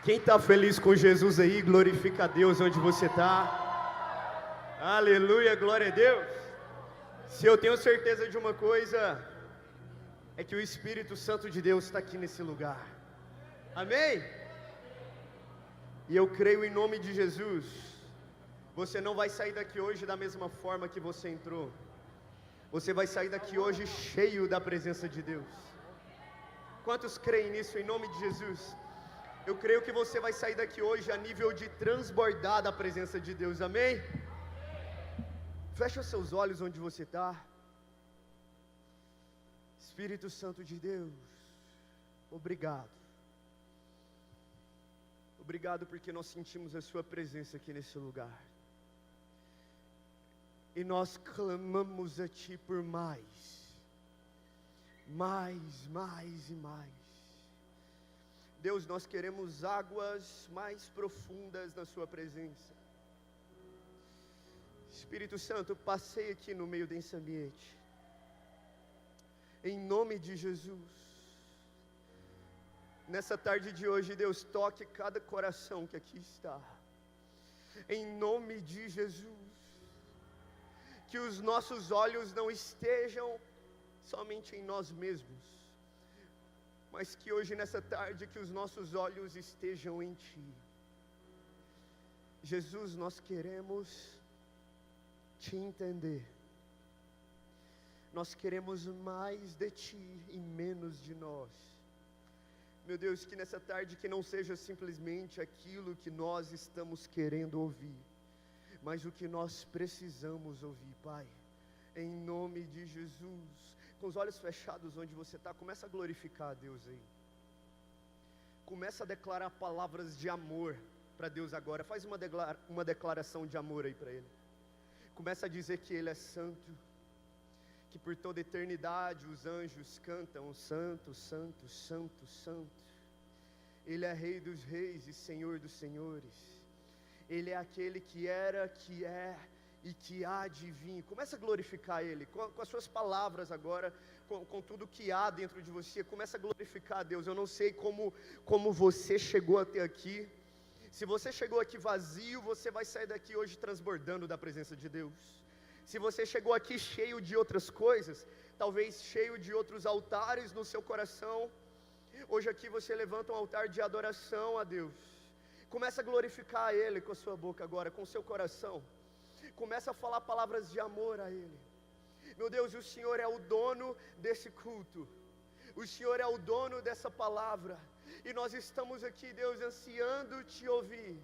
Quem está feliz com Jesus aí, glorifica a Deus onde você está. Aleluia, glória a Deus. Se eu tenho certeza de uma coisa, é que o Espírito Santo de Deus está aqui nesse lugar. Amém? E eu creio em nome de Jesus, você não vai sair daqui hoje da mesma forma que você entrou. Você vai sair daqui hoje cheio da presença de Deus. Quantos creem nisso em nome de Jesus? Eu creio que você vai sair daqui hoje a nível de transbordar da presença de Deus, amém? Fecha os seus olhos onde você está. Espírito Santo de Deus, obrigado. Obrigado porque nós sentimos a sua presença aqui nesse lugar. E nós clamamos a Ti por mais e mais. Deus, nós queremos águas mais profundas na Sua presença. Espírito Santo, passei aqui no meio desse ambiente. Em nome de Jesus. Nessa tarde de hoje, Deus, toque cada coração que aqui está. Em nome de Jesus. Que os nossos olhos não estejam somente em nós mesmos, mas que hoje nessa tarde que os nossos olhos estejam em Ti. Jesus, nós queremos Te entender. Nós queremos mais de Ti e menos de nós. Meu Deus, que nessa tarde que não seja simplesmente aquilo que nós estamos querendo ouvir, mas o que nós precisamos ouvir, Pai, em nome de Jesus. Com os olhos fechados onde você está, começa a glorificar a Deus aí. Começa a declarar palavras de amor para Deus agora. Faz uma declaração de amor aí para Ele. Começa a dizer que Ele é santo, que por toda eternidade os anjos cantam santo, santo, santo, santo. Ele é Rei dos reis e Senhor dos senhores. Ele é aquele que era, que é e que há de vir. Começa a glorificar Ele, com as suas palavras agora, com tudo que há dentro de você. Começa a glorificar a Deus. Eu não sei como você chegou até aqui. Se você chegou aqui vazio, você vai sair daqui hoje transbordando da presença de Deus. Se você chegou aqui cheio de outras coisas, talvez cheio de outros altares no seu coração, hoje aqui você levanta um altar de adoração a Deus. Começa a glorificar a Ele com a sua boca agora, com o seu coração. Começa a falar palavras de amor a Ele. Meu Deus, o Senhor é o dono desse culto. O Senhor é o dono dessa palavra. E nós estamos aqui, Deus, ansiando Te ouvir.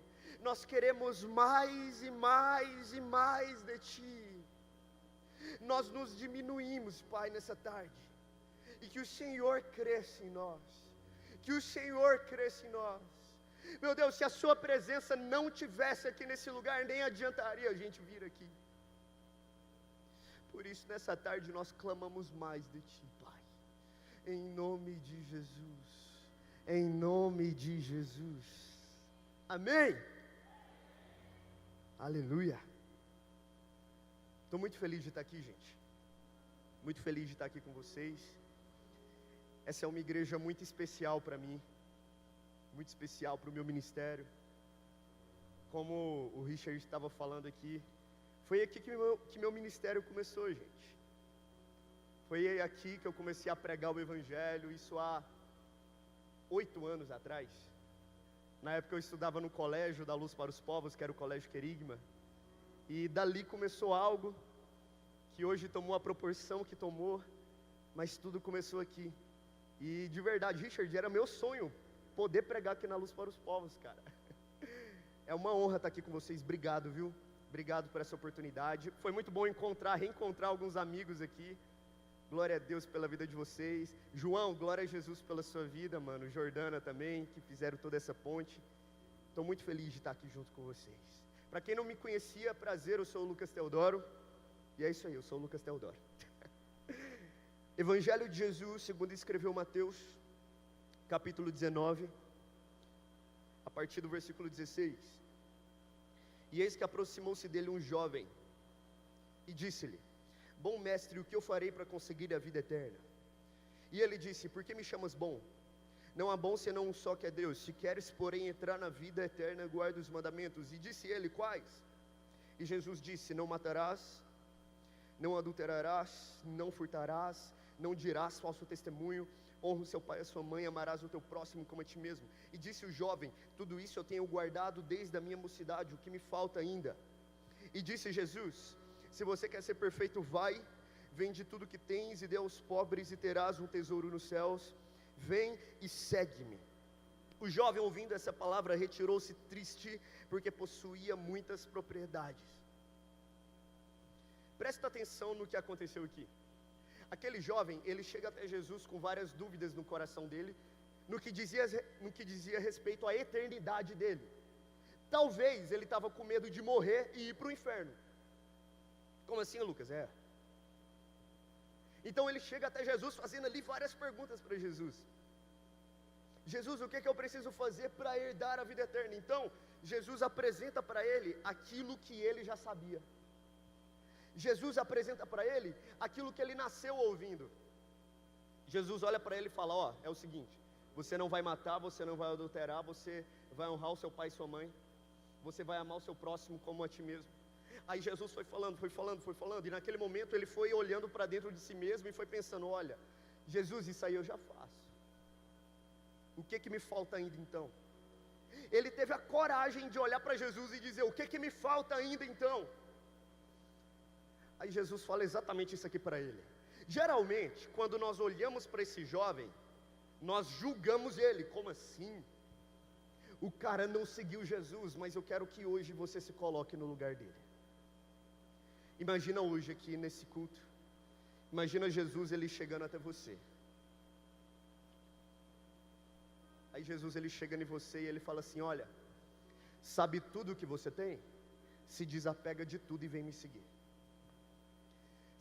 Nós queremos mais e mais e mais de Ti. Nós nos diminuímos, Pai, nessa tarde. E que o Senhor cresça em nós. Que o Senhor cresça em nós. Meu Deus, se a Sua presença não tivesse aqui nesse lugar, nem adiantaria a gente vir aqui. Por isso, nessa tarde, nós clamamos mais de Ti, Pai. Em nome de Jesus. Em nome de Jesus. Amém? Aleluia. Estou muito feliz de estar aqui, gente. Muito feliz de estar aqui com vocês. Essa é uma igreja muito especial para mim. Muito especial para o meu ministério. Como o Richard estava falando aqui, foi aqui que meu ministério começou, gente. Foi aqui que eu comecei a pregar o Evangelho, isso há 8 anos atrás. Na época eu estudava no colégio da Luz para os Povos, que era o Colégio Querigma. E dali começou algo que hoje tomou a proporção que tomou, mas tudo começou aqui. E de verdade, Richard, era meu sonho poder pregar aqui na Luz para os Povos, cara. É uma honra estar aqui com vocês. Obrigado, viu? Obrigado por essa oportunidade. Foi muito bom reencontrar alguns amigos aqui. Glória a Deus pela vida de vocês. João, glória a Jesus pela sua vida, mano. Jordana também, que fizeram toda essa ponte. Estou muito feliz de estar aqui junto com vocês. Para quem não me conhecia, prazer, eu sou o Lucas Teodoro. E é isso aí, eu sou o Lucas Teodoro. Evangelho de Jesus, segundo escreveu Mateus, capítulo 19, a partir do versículo 16. E eis que aproximou-se dele um jovem, e disse-lhe: Bom mestre, o que eu farei para conseguir a vida eterna? E ele disse: Por que me chamas bom? Não há bom senão um só, que é Deus. Se queres, porém, entrar na vida eterna, guarda os mandamentos. E disse ele: quais? E Jesus disse: não matarás, não adulterarás, não furtarás, não dirás falso testemunho, honra o seu pai e a sua mãe, amarás o teu próximo como a ti mesmo. E disse o jovem: tudo isso eu tenho guardado desde a minha mocidade, o que me falta ainda? E disse Jesus: se você quer ser perfeito, vai, vende tudo que tens e dê aos pobres, e terás um tesouro nos céus. Vem e segue-me. O jovem, ouvindo essa palavra, retirou-se triste, porque possuía muitas propriedades. Presta atenção no que aconteceu aqui. Aquele jovem, ele chega até Jesus com várias dúvidas no coração dele, no que dizia respeito à eternidade dele. Talvez ele estava com medo de morrer e ir para o inferno. Como assim, Lucas? Então ele chega até Jesus fazendo ali várias perguntas para Jesus. Jesus, o que eu preciso fazer para herdar a vida eterna? Então, Jesus apresenta para ele aquilo que ele já sabia. Jesus apresenta para ele aquilo que ele nasceu ouvindo. Jesus olha para ele e fala: é o seguinte, você não vai matar, você não vai adulterar, você vai honrar o seu pai e sua mãe, você vai amar o seu próximo como a ti mesmo. Aí Jesus foi falando, e naquele momento ele foi olhando para dentro de si mesmo e foi pensando: olha, Jesus, isso aí eu já faço. O que me falta ainda então? Ele teve a coragem de olhar para Jesus e dizer: o que me falta ainda então? Aí Jesus fala exatamente isso aqui para ele. Geralmente, quando nós olhamos para esse jovem, nós julgamos ele. Como assim? O cara não seguiu Jesus, mas eu quero que hoje você se coloque no lugar dele. Imagina hoje aqui nesse culto, imagina Jesus ele chegando até você. Aí Jesus ele chega em você e ele fala assim: olha, sabe tudo o que você tem? Se desapega de tudo e vem me seguir.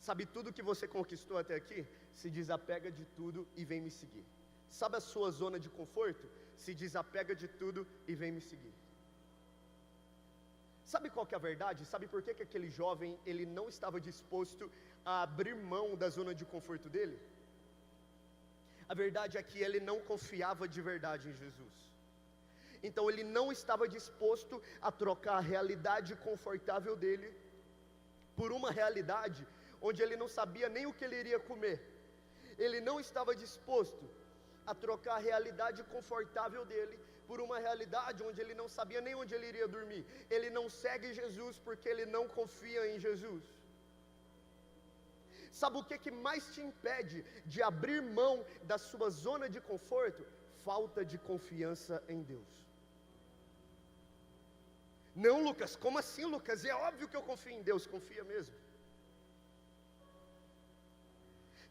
Sabe tudo que você conquistou até aqui? Se desapega de tudo e vem me seguir. Sabe a sua zona de conforto? Se desapega de tudo e vem me seguir. Sabe qual que é a verdade? Sabe por que aquele jovem ele não estava disposto a abrir mão da zona de conforto dele? A verdade é que ele não confiava de verdade em Jesus. Então ele não estava disposto a trocar a realidade confortável dele por uma realidade onde ele não sabia nem o que ele iria comer. Ele não estava disposto a trocar a realidade confortável dele por uma realidade onde ele não sabia nem onde ele iria dormir. Ele não segue Jesus porque ele não confia em Jesus. Sabe o que mais te impede de abrir mão da sua zona de conforto? Falta de confiança em Deus. Não, Lucas, como assim, Lucas? É óbvio que eu confio em Deus, confia mesmo.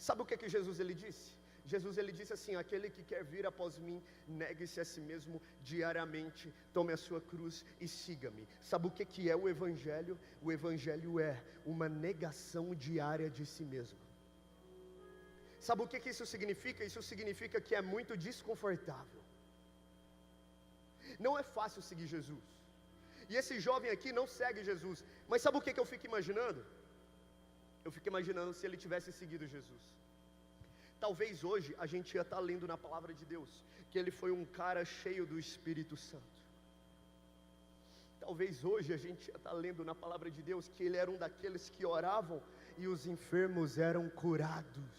Sabe o que Jesus ele disse? Jesus ele disse assim: aquele que quer vir após mim, negue-se a si mesmo diariamente, tome a sua cruz e siga-me. Sabe o que é o Evangelho? O Evangelho é uma negação diária de si mesmo. Sabe o que isso significa? Isso significa que é muito desconfortável. Não é fácil seguir Jesus. E esse jovem aqui não segue Jesus. Mas sabe o que eu fico imaginando? Eu fico imaginando se ele tivesse seguido Jesus. Talvez hoje a gente ia estar lendo na palavra de Deus que ele foi um cara cheio do Espírito Santo. Talvez hoje a gente ia estar lendo na palavra de Deus que ele era um daqueles que oravam e os enfermos eram curados.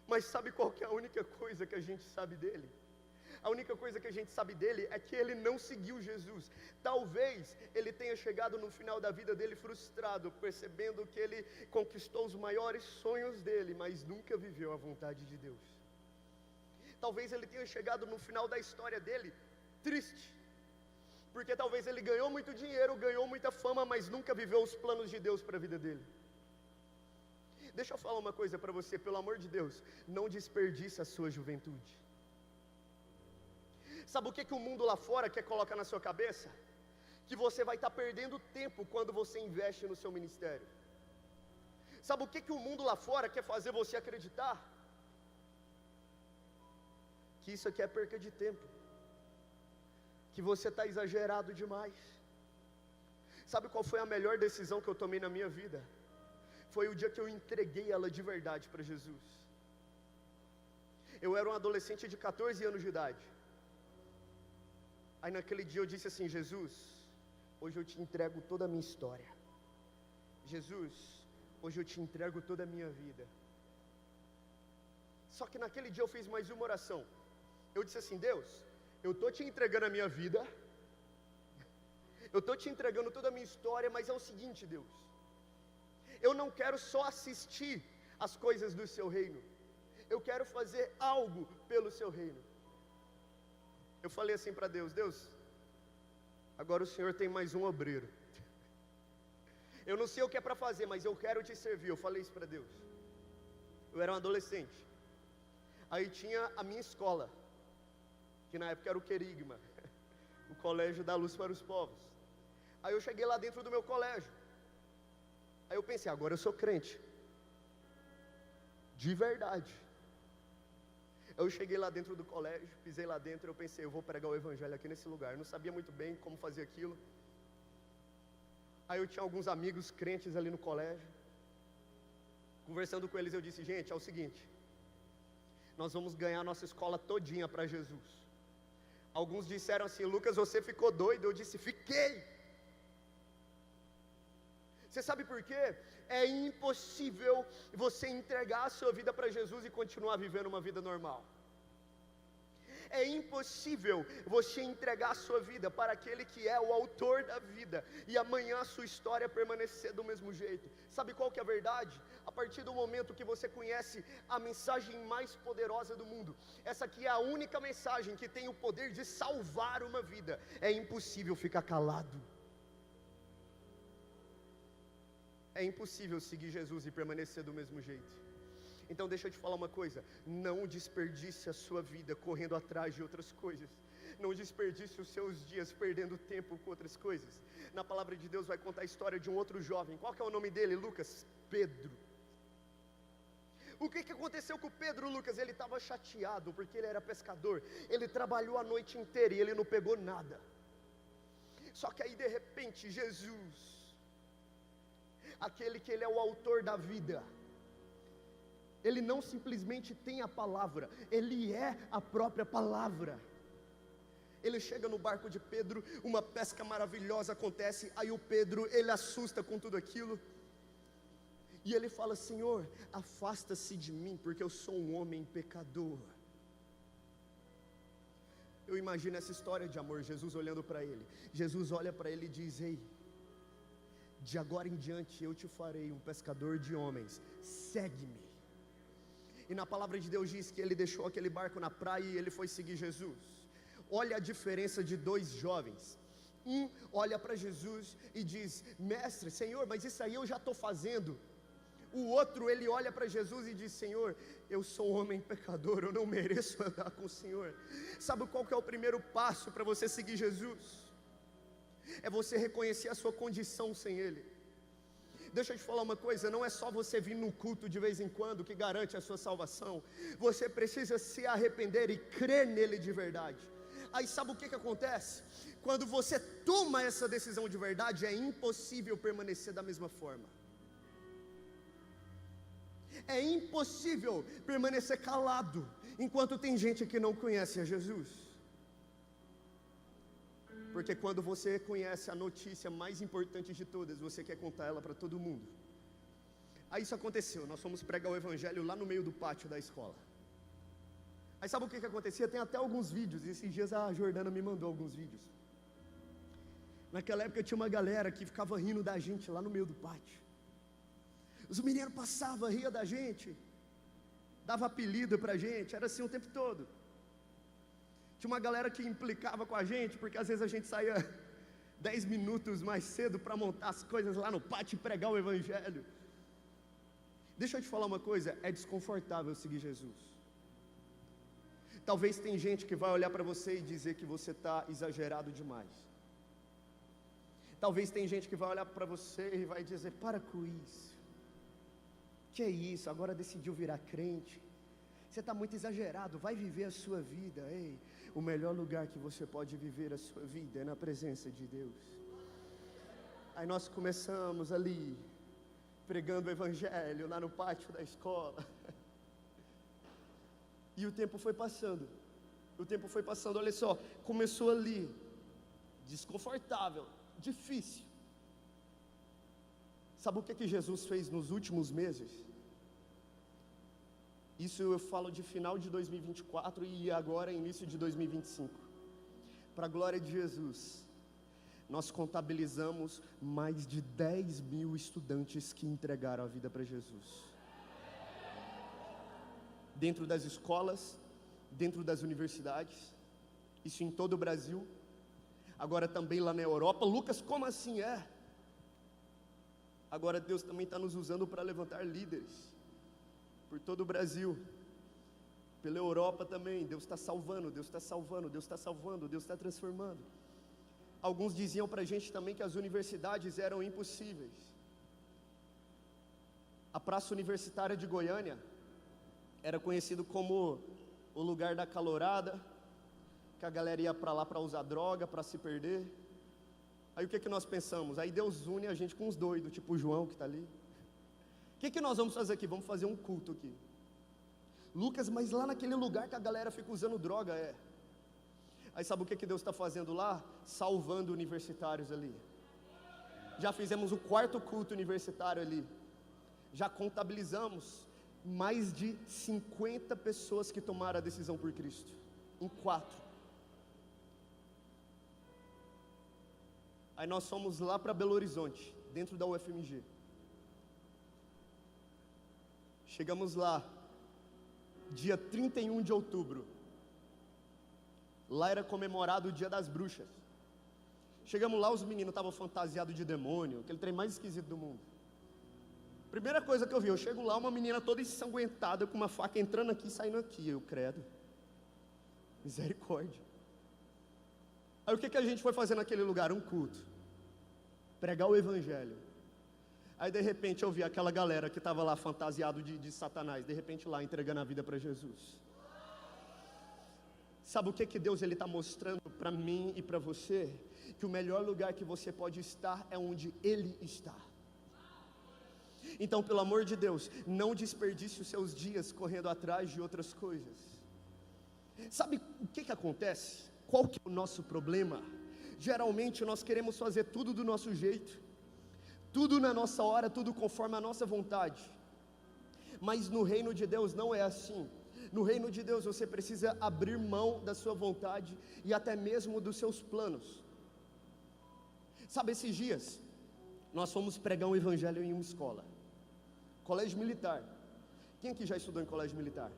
Mas sabe qual que é a única coisa que a gente sabe dele? A única coisa que a gente sabe dele é que ele não seguiu Jesus. Talvez ele tenha chegado no final da vida dele frustrado, percebendo que ele conquistou os maiores sonhos dele, mas nunca viveu a vontade de Deus. Talvez ele tenha chegado no final da história dele triste, porque talvez ele ganhou muito dinheiro, ganhou muita fama, mas nunca viveu os planos de Deus para a vida dele. Deixa eu falar uma coisa para você, pelo amor de Deus, não desperdice a sua juventude. Sabe o que o mundo lá fora quer colocar na sua cabeça? Que você vai estar perdendo tempo quando você investe no seu ministério. Sabe o que o mundo lá fora quer fazer você acreditar? Que isso aqui é perca de tempo. Que você está exagerado demais. Sabe qual foi a melhor decisão que eu tomei na minha vida? Foi o dia que eu entreguei ela de verdade para Jesus. Eu era um adolescente de 14 anos de idade. Aí naquele dia eu disse assim: Jesus, hoje eu te entrego toda a minha história. Jesus, hoje eu te entrego toda a minha vida. Só que naquele dia eu fiz mais uma oração. Eu disse assim: Deus, eu estou te entregando a minha vida, eu estou te entregando toda a minha história, mas é o seguinte, Deus, eu não quero só assistir as coisas do seu reino, eu quero fazer algo pelo seu reino. Eu falei assim para Deus: Deus, agora o Senhor tem mais um obreiro. Eu não sei o que é para fazer, mas eu quero te servir. Eu falei isso para Deus. Eu era um adolescente. Aí tinha a minha escola, que na época era o Querigma, o Colégio da Luz para os Povos. Aí eu cheguei lá dentro do meu colégio. Aí eu pensei: agora eu sou crente, de verdade. Eu cheguei lá dentro do colégio, pisei lá dentro, eu pensei: eu vou pregar o evangelho aqui nesse lugar. Eu não sabia muito bem como fazer aquilo. Aí eu tinha alguns amigos crentes ali no colégio. Conversando com eles, eu disse: gente, é o seguinte, nós vamos ganhar a nossa escola todinha para Jesus. Alguns disseram assim: Lucas, você ficou doido? Eu disse: fiquei. Você sabe por quê? É impossível você entregar a sua vida para Jesus e continuar vivendo uma vida normal. É impossível você entregar a sua vida para aquele que é o autor da vida e amanhã a sua história permanecer do mesmo jeito. Sabe qual que é a verdade? A partir do momento que você conhece a mensagem mais poderosa do mundo, essa aqui é a única mensagem que tem o poder de salvar uma vida, é impossível ficar calado. É impossível seguir Jesus e permanecer do mesmo jeito. Então deixa eu te falar uma coisa: não desperdice a sua vida correndo atrás de outras coisas. Não desperdice os seus dias perdendo tempo com outras coisas. Na palavra de Deus vai contar a história de um outro jovem. Qual que é o nome dele, Lucas? Pedro. O que aconteceu com Pedro, Lucas? Ele estava chateado porque ele era pescador. Ele trabalhou a noite inteira e ele não pegou nada. Só que aí de repente Jesus, aquele que ele é o autor da vida, ele não simplesmente tem a palavra, ele é a própria palavra. Ele chega no barco de Pedro, uma pesca maravilhosa acontece, aí o Pedro, ele assusta com tudo aquilo, e ele fala: Senhor, afasta-se de mim, porque eu sou um homem pecador. Eu imagino essa história de amor, Jesus olhando para ele. Jesus olha para ele e diz: ei, de agora em diante eu te farei um pescador de homens, segue-me. E na palavra de Deus diz que ele deixou aquele barco na praia e ele foi seguir Jesus. Olha a diferença de dois jovens. Um olha para Jesus e diz: mestre, Senhor, mas isso aí eu já estou fazendo. O outro, ele olha para Jesus e diz: Senhor, eu sou um homem pecador, eu não mereço andar com o Senhor. Sabe qual que é o primeiro passo para você seguir Jesus? É você reconhecer a sua condição sem Ele. Deixa eu te falar uma coisa: não é só você vir no culto de vez em quando que garante a sua salvação. Você precisa se arrepender e crer nele de verdade. Aí sabe o que acontece? Quando você toma essa decisão de verdade, é impossível permanecer da mesma forma. É impossível permanecer calado enquanto tem gente que não conhece a Jesus. Porque quando você conhece a notícia mais importante de todas, você quer contar ela para todo mundo. Aí isso aconteceu, nós fomos pregar o evangelho lá no meio do pátio da escola. Aí sabe o que acontecia? Tem até alguns vídeos, esses dias a Jordana me mandou alguns vídeos. Naquela época tinha uma galera que ficava rindo da gente lá no meio do pátio. Os meninos passavam, ria da gente, dava apelido pra gente, era assim o tempo todo. Tinha uma galera que implicava com a gente, porque às vezes a gente saía 10 minutos mais cedo para montar as coisas lá no pátio e pregar o evangelho. Deixa eu te falar uma coisa: é desconfortável seguir Jesus. Talvez tem gente que vai olhar para você e dizer que você está exagerado demais. Talvez tem gente que vai olhar para você e vai dizer: para com isso. Que é isso? Agora decidiu virar crente. Você está muito exagerado, vai viver a sua vida. Ei, o melhor lugar que você pode viver a sua vida é na presença de Deus. Aí nós começamos ali, pregando o evangelho lá no pátio da escola. E o tempo foi passando. O tempo foi passando, olha só, começou ali, desconfortável, difícil. Sabe o que Jesus fez nos últimos meses? Isso eu falo de final de 2024 e agora início de 2025. Para a glória de Jesus, nós contabilizamos mais de 10 mil estudantes que entregaram a vida para Jesus. Dentro das escolas, dentro das universidades, isso em todo o Brasil, agora também lá na Europa. Lucas, como assim é? Agora Deus também está nos usando para levantar líderes, por todo o Brasil, pela Europa também. Deus está salvando, Deus está salvando, Deus está salvando, Deus está transformando. Alguns diziam para a gente também que as universidades eram impossíveis. A Praça Universitária de Goiânia era conhecido como o lugar da calorada, que a galera ia para lá para usar droga, para se perder. Aí o que nós pensamos? Aí Deus une a gente com os doidos, tipo o João que está ali. O que nós vamos fazer aqui? Vamos fazer um culto aqui. Lucas, mas lá naquele lugar que a galera fica usando droga, Aí sabe o que Deus está fazendo lá? Salvando universitários ali. Já fizemos o 4º culto universitário ali. Já contabilizamos mais de 50 pessoas que tomaram a decisão por Cristo. Em 4. Aí nós fomos lá para Belo Horizonte, dentro da UFMG. Chegamos lá, dia 31 de outubro. Lá era comemorado o Dia das Bruxas. Chegamos lá, os meninos estavam fantasiados de demônio, aquele trem mais esquisito do mundo. Primeira coisa que eu vi, eu chego lá, uma menina toda ensanguentada, com uma faca entrando aqui e saindo aqui. Eu, credo, misericórdia. Aí o que a gente foi fazer naquele lugar? Um culto, pregar o Evangelho. Aí de repente eu vi aquela galera que estava lá fantasiado de Satanás, de repente lá entregando a vida para Jesus. Sabe o que Deus está mostrando para mim e para você? Que o melhor lugar que você pode estar é onde Ele está. Então, pelo amor de Deus, não desperdice os seus dias correndo atrás de outras coisas. Sabe o que acontece? Qual que é o nosso problema? Geralmente nós queremos fazer tudo do nosso jeito, tudo na nossa hora, tudo conforme a nossa vontade. Mas no reino de Deus não é assim. No reino de Deus você precisa abrir mão da sua vontade e até mesmo dos seus planos. Sabe, esses dias nós fomos pregar um evangelho em uma escola, colégio militar. Quem aqui já estudou em colégio militar?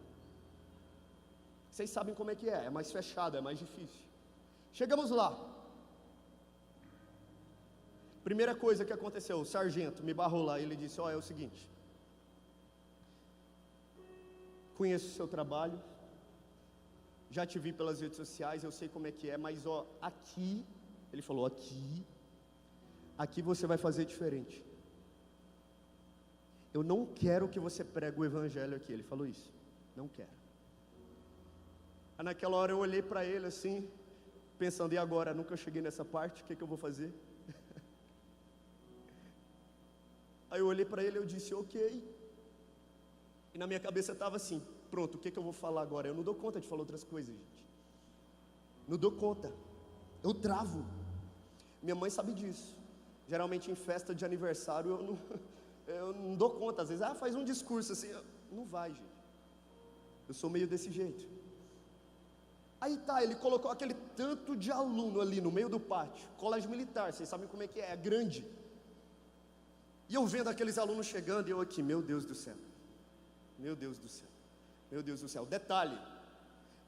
Vocês sabem como é que é mais fechado, é mais difícil. Chegamos lá, primeira coisa que aconteceu, o sargento me barrou lá, ele disse, é o seguinte, conheço o seu trabalho, já te vi pelas redes sociais, eu sei como é que é, mas aqui, ele falou, aqui você vai fazer diferente. Eu não quero que você pregue o evangelho aqui, ele falou isso, não quero. Aí naquela hora eu olhei para ele assim, pensando, e agora? Nunca cheguei nessa parte, o que eu vou fazer? Aí eu olhei para ele e eu disse, ok. E na minha cabeça estava assim, pronto, o que eu vou falar agora? Eu não dou conta de falar outras coisas, gente. Não dou conta, eu travo. Minha mãe sabe disso. Geralmente em festa de aniversário eu não dou conta. Às vezes, faz um discurso assim, não vai, gente. Eu sou meio desse jeito. Aí tá, ele colocou aquele tanto de aluno ali no meio do pátio, colégio militar, vocês sabem como é que é grande. E eu vendo aqueles alunos chegando, e eu aqui, meu Deus do céu, meu Deus do céu, meu Deus do céu. Detalhe,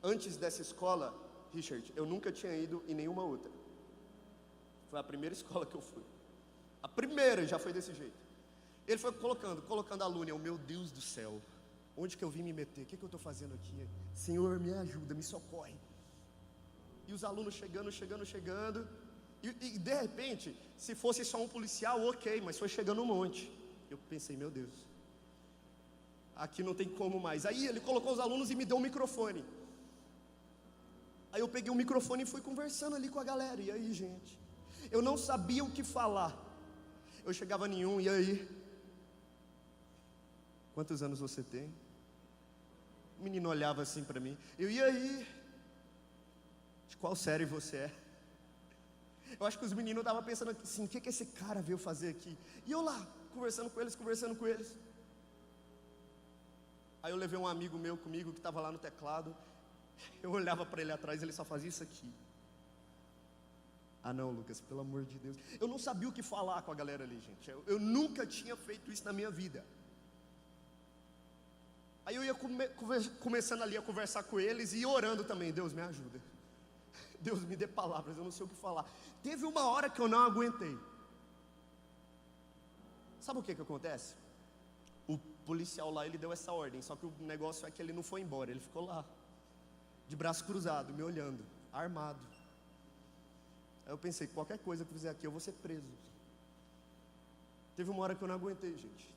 antes dessa escola, Richard, eu nunca tinha ido em nenhuma outra. Foi a primeira escola que eu fui. A primeira já foi desse jeito. Ele foi colocando aluno, e eu, meu Deus do céu, onde que eu vim me meter? O que eu estou fazendo aqui? Senhor, me ajuda, me socorre. E os alunos chegando. E de repente, se fosse só um policial, ok, mas foi chegando um monte. Eu pensei, meu Deus, aqui não tem como mais. Aí ele colocou os alunos e me deu um microfone. Aí eu peguei o microfone e fui conversando ali com a galera. E aí, gente, eu não sabia o que falar. Eu chegava em e aí? Quantos anos você tem? O menino olhava assim para mim. E aí? De qual série você é? Eu acho que os meninos estavam pensando assim, o que esse cara veio fazer aqui? E eu lá, conversando com eles. Aí eu levei um amigo meu comigo, que estava lá no teclado. Eu olhava para ele atrás, ele só fazia isso aqui. Ah não, Lucas, pelo amor de Deus. Eu não sabia o que falar com a galera ali, gente. Eu nunca tinha feito isso na minha vida. Aí eu ia começando ali a conversar com eles e orando também. Deus me ajuda. Deus me dê palavras, eu não sei o que falar. Teve uma hora que eu não aguentei. Sabe o que acontece? O policial lá, ele deu essa ordem. Só que o negócio é que ele não foi embora. Ele ficou lá, de braço cruzado, me olhando, armado. Aí eu pensei, qualquer coisa que eu fizer aqui, eu vou ser preso. Teve uma hora que eu não aguentei, gente.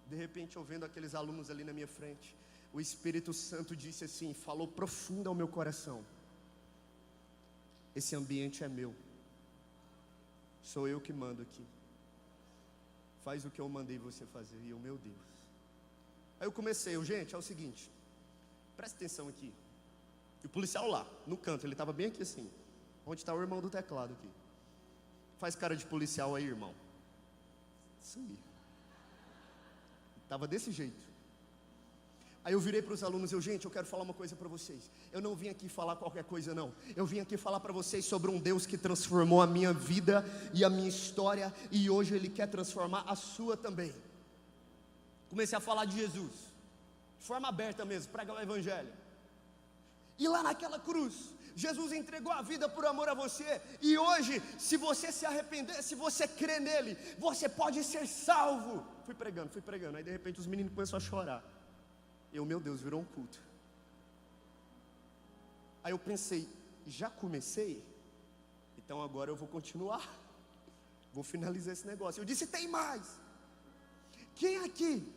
De repente, eu vendo aqueles alunos ali na minha frente, o Espírito Santo disse assim, falou profundo ao meu coração: esse ambiente é meu. Sou eu que mando aqui. Faz o que eu mandei você fazer. E eu, meu Deus. Aí eu comecei, gente, é o seguinte, presta atenção aqui. E o policial lá, no canto, ele estava bem aqui assim. Onde está o irmão do teclado aqui? Faz cara de policial aí, irmão. Isso aí. Estava desse jeito. Aí eu virei para os alunos, gente, eu quero falar uma coisa para vocês. Eu não vim aqui falar qualquer coisa não. Eu vim aqui falar para vocês sobre um Deus que transformou a minha vida e a minha história, e hoje Ele quer transformar a sua também. Comecei a falar de Jesus, de forma aberta mesmo, pregar o Evangelho. E lá naquela cruz, Jesus entregou a vida por amor a você. E hoje, se você se arrepender, se você crer nele, você pode ser salvo. Fui pregando. Aí de repente os meninos começaram a chorar. Eu, meu Deus, virou um culto. Aí eu pensei, já comecei? Então agora eu vou continuar. Vou finalizar esse negócio. Eu disse, tem mais. Quem aqui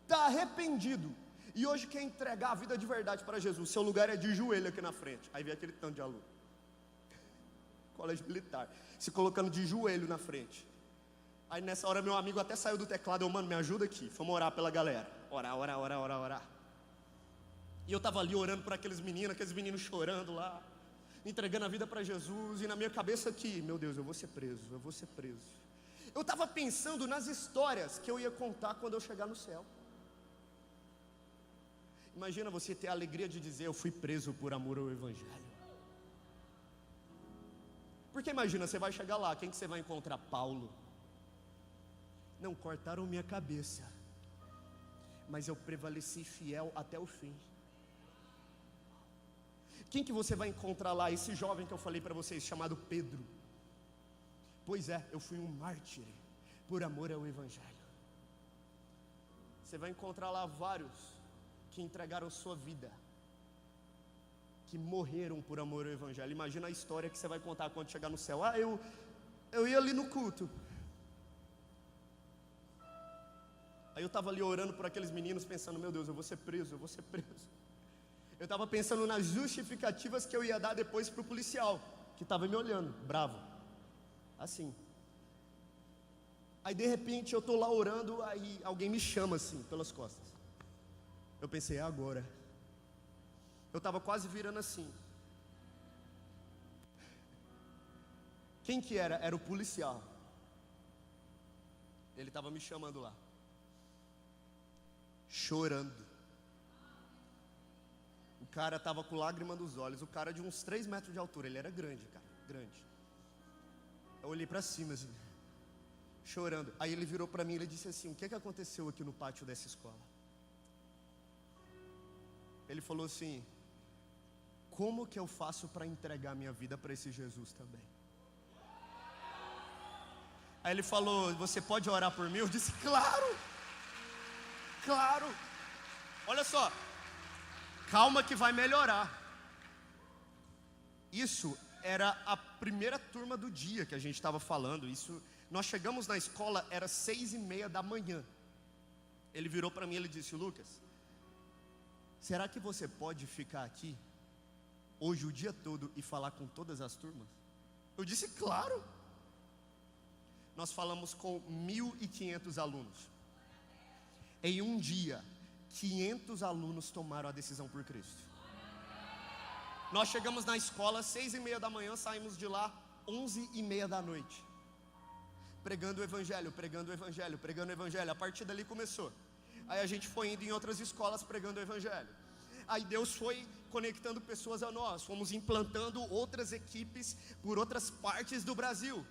está arrependido e hoje quer entregar a vida de verdade para Jesus? Seu lugar é de joelho aqui na frente. Aí vem aquele tanto de aluno, colégio militar, se colocando de joelho na frente. Aí nessa hora meu amigo até saiu do teclado. Eu, mano, me ajuda aqui, vamos orar pela galera. Orar. E eu estava ali orando por aqueles meninos chorando lá, entregando a vida para Jesus. E na minha cabeça aqui, meu Deus, eu vou ser preso. Eu estava pensando nas histórias que eu ia contar quando eu chegar no céu. Imagina você ter a alegria de dizer, eu fui preso por amor ao Evangelho. Porque imagina, você vai chegar lá, quem que você vai encontrar? Paulo. Não, cortaram minha cabeça, mas eu prevaleci fiel até o fim. Quem que você vai encontrar lá? Esse jovem que eu falei para vocês, chamado Pedro. Pois é, eu fui um mártir por amor ao Evangelho. Você vai encontrar lá vários que entregaram sua vida, que morreram por amor ao Evangelho. Imagina a história que você vai contar quando chegar no céu. Eu ia ali no culto. Aí eu estava ali orando por aqueles meninos, pensando, meu Deus, eu vou ser preso. Eu estava pensando nas justificativas que eu ia dar depois para o policial, que estava me olhando, bravo, assim. Aí de repente eu estou lá orando, aí alguém me chama assim, pelas costas. Eu pensei, é agora. Eu estava quase virando assim. Quem que era? Era o policial. Ele estava me chamando lá, chorando. O cara estava com lágrima nos olhos. O cara de uns 3 metros de altura. Ele era grande, cara, grande. Eu olhei para cima assim, chorando. Aí ele virou para mim e ele disse assim, o que aconteceu aqui no pátio dessa escola? Ele falou assim, como que eu faço para entregar minha vida para esse Jesus também? Aí ele falou, você pode orar por mim? Eu disse, claro. Olha só, calma que vai melhorar. Isso era a primeira turma do dia que a gente estava falando. Nós chegamos na escola, era 6:30 da manhã. Ele virou para mim e ele disse, Lucas, será que você pode ficar aqui hoje o dia todo e falar com todas as turmas? Eu disse, claro. Nós falamos com 1.500 alunos. Em um dia, 500 alunos tomaram a decisão por Cristo. Nós chegamos na escola 6:30 da manhã, saímos de lá 11:30 da noite, pregando o evangelho, pregando o evangelho, pregando o evangelho. A partir dali começou. Aí a gente foi indo em outras escolas pregando o evangelho. Aí Deus foi conectando pessoas a nós, fomos implantando outras equipes por outras partes do Brasil.